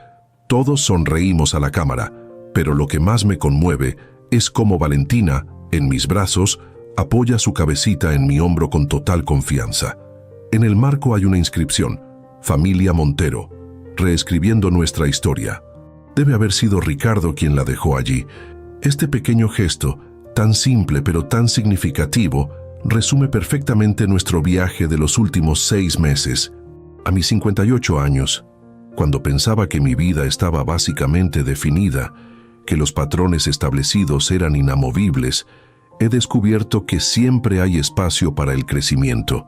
Todos sonreímos a la cámara, pero lo que más me conmueve es cómo Valentina, en mis brazos, apoya su cabecita en mi hombro con total confianza. En el marco hay una inscripción, Familia Montero, reescribiendo nuestra historia. Debe haber sido Ricardo quien la dejó allí. Este pequeño gesto, tan simple pero tan significativo, resume perfectamente nuestro viaje de los últimos 6 meses. A mis 58 años, cuando pensaba que mi vida estaba básicamente definida, que los patrones establecidos eran inamovibles, he descubierto que siempre hay espacio para el crecimiento,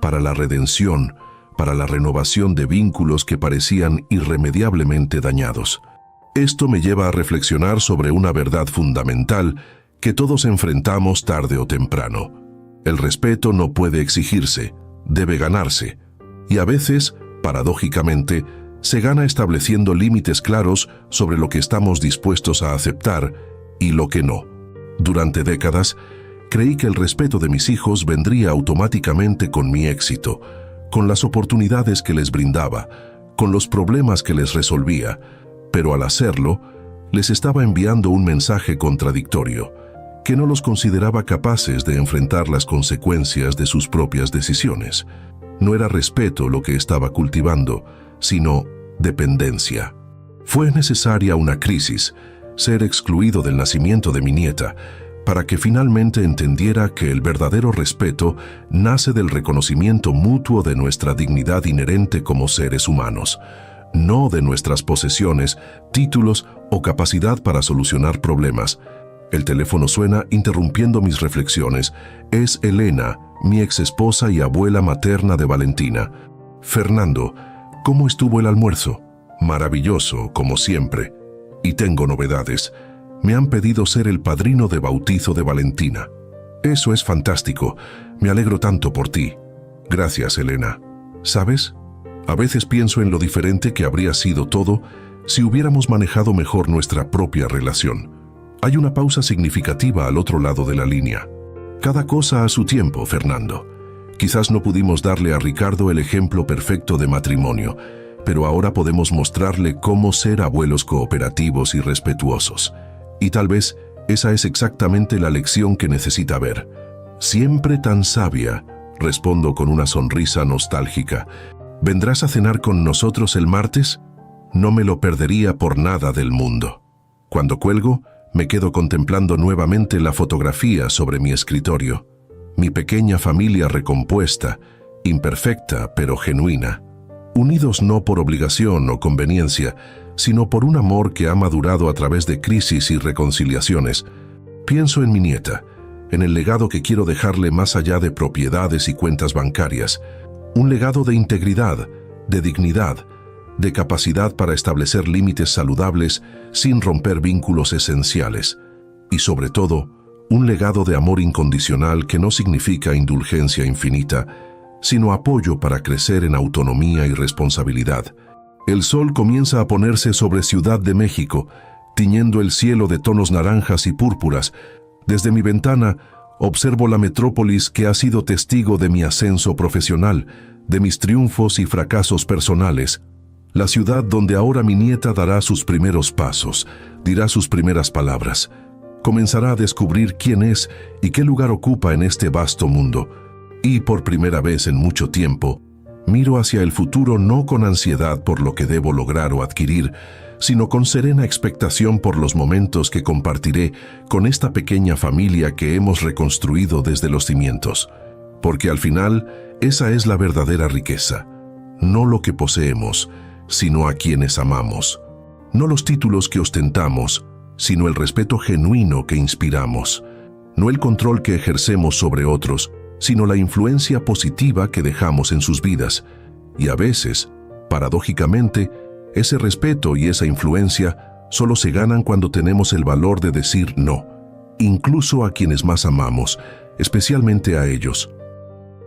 para la redención, para la renovación de vínculos que parecían irremediablemente dañados. Esto me lleva a reflexionar sobre una verdad fundamental que todos enfrentamos tarde o temprano. El respeto no puede exigirse, debe ganarse, y a veces, paradójicamente, se gana estableciendo límites claros sobre lo que estamos dispuestos a aceptar y lo que no. Durante décadas, creí que el respeto de mis hijos vendría automáticamente con mi éxito, con las oportunidades que les brindaba, con los problemas que les resolvía, pero al hacerlo, les estaba enviando un mensaje contradictorio, que no los consideraba capaces de enfrentar las consecuencias de sus propias decisiones. No era respeto lo que estaba cultivando, sino dependencia. Fue necesaria una crisis, ser excluido del nacimiento de mi nieta, para que finalmente entendiera que el verdadero respeto nace del reconocimiento mutuo de nuestra dignidad inherente como seres humanos, no de nuestras posesiones, títulos o capacidad para solucionar problemas. El teléfono suena interrumpiendo mis reflexiones. Es Elena, mi exesposa y abuela materna de Valentina. Fernando, ¿cómo estuvo el almuerzo? Maravilloso, como siempre. Y tengo novedades. Me han pedido ser el padrino de bautizo de Valentina. Eso es fantástico. Me alegro tanto por ti. Gracias, Elena. ¿Sabes? A veces pienso en lo diferente que habría sido todo si hubiéramos manejado mejor nuestra propia relación. Hay una pausa significativa al otro lado de la línea. Cada cosa a su tiempo, Fernando. Quizás no pudimos darle a Ricardo el ejemplo perfecto de matrimonio, pero ahora podemos mostrarle cómo ser abuelos cooperativos y respetuosos. Y tal vez esa es exactamente la lección que necesita ver. Siempre tan sabia, respondo con una sonrisa nostálgica. ¿Vendrás a cenar con nosotros el martes? No me lo perdería por nada del mundo. Cuando cuelgo, me quedo contemplando nuevamente la fotografía sobre mi escritorio. Mi pequeña familia recompuesta, imperfecta pero genuina. Unidos no por obligación o conveniencia, sino por un amor que ha madurado a través de crisis y reconciliaciones. Pienso en mi nieta, en el legado que quiero dejarle más allá de propiedades y cuentas bancarias. Un legado de integridad, de dignidad, de capacidad para establecer límites saludables sin romper vínculos esenciales. Y sobre todo, un legado de amor incondicional que no significa indulgencia infinita, sino apoyo para crecer en autonomía y responsabilidad. El sol comienza a ponerse sobre Ciudad de México, tiñendo el cielo de tonos naranjas y púrpuras. Desde mi ventana, observo la metrópolis que ha sido testigo de mi ascenso profesional, de mis triunfos y fracasos personales. La ciudad donde ahora mi nieta dará sus primeros pasos, dirá sus primeras palabras. Comenzará a descubrir quién es y qué lugar ocupa en este vasto mundo. Y por primera vez en mucho tiempo, miro hacia el futuro no con ansiedad por lo que debo lograr o adquirir, sino con serena expectación por los momentos que compartiré con esta pequeña familia que hemos reconstruido desde los cimientos. Porque al final, esa es la verdadera riqueza. No lo que poseemos, sino a quienes amamos. No los títulos que ostentamos, sino el respeto genuino que inspiramos. No el control que ejercemos sobre otros, sino la influencia positiva que dejamos en sus vidas. Y a veces, paradójicamente, ese respeto y esa influencia solo se ganan cuando tenemos el valor de decir no, incluso a quienes más amamos, especialmente a ellos.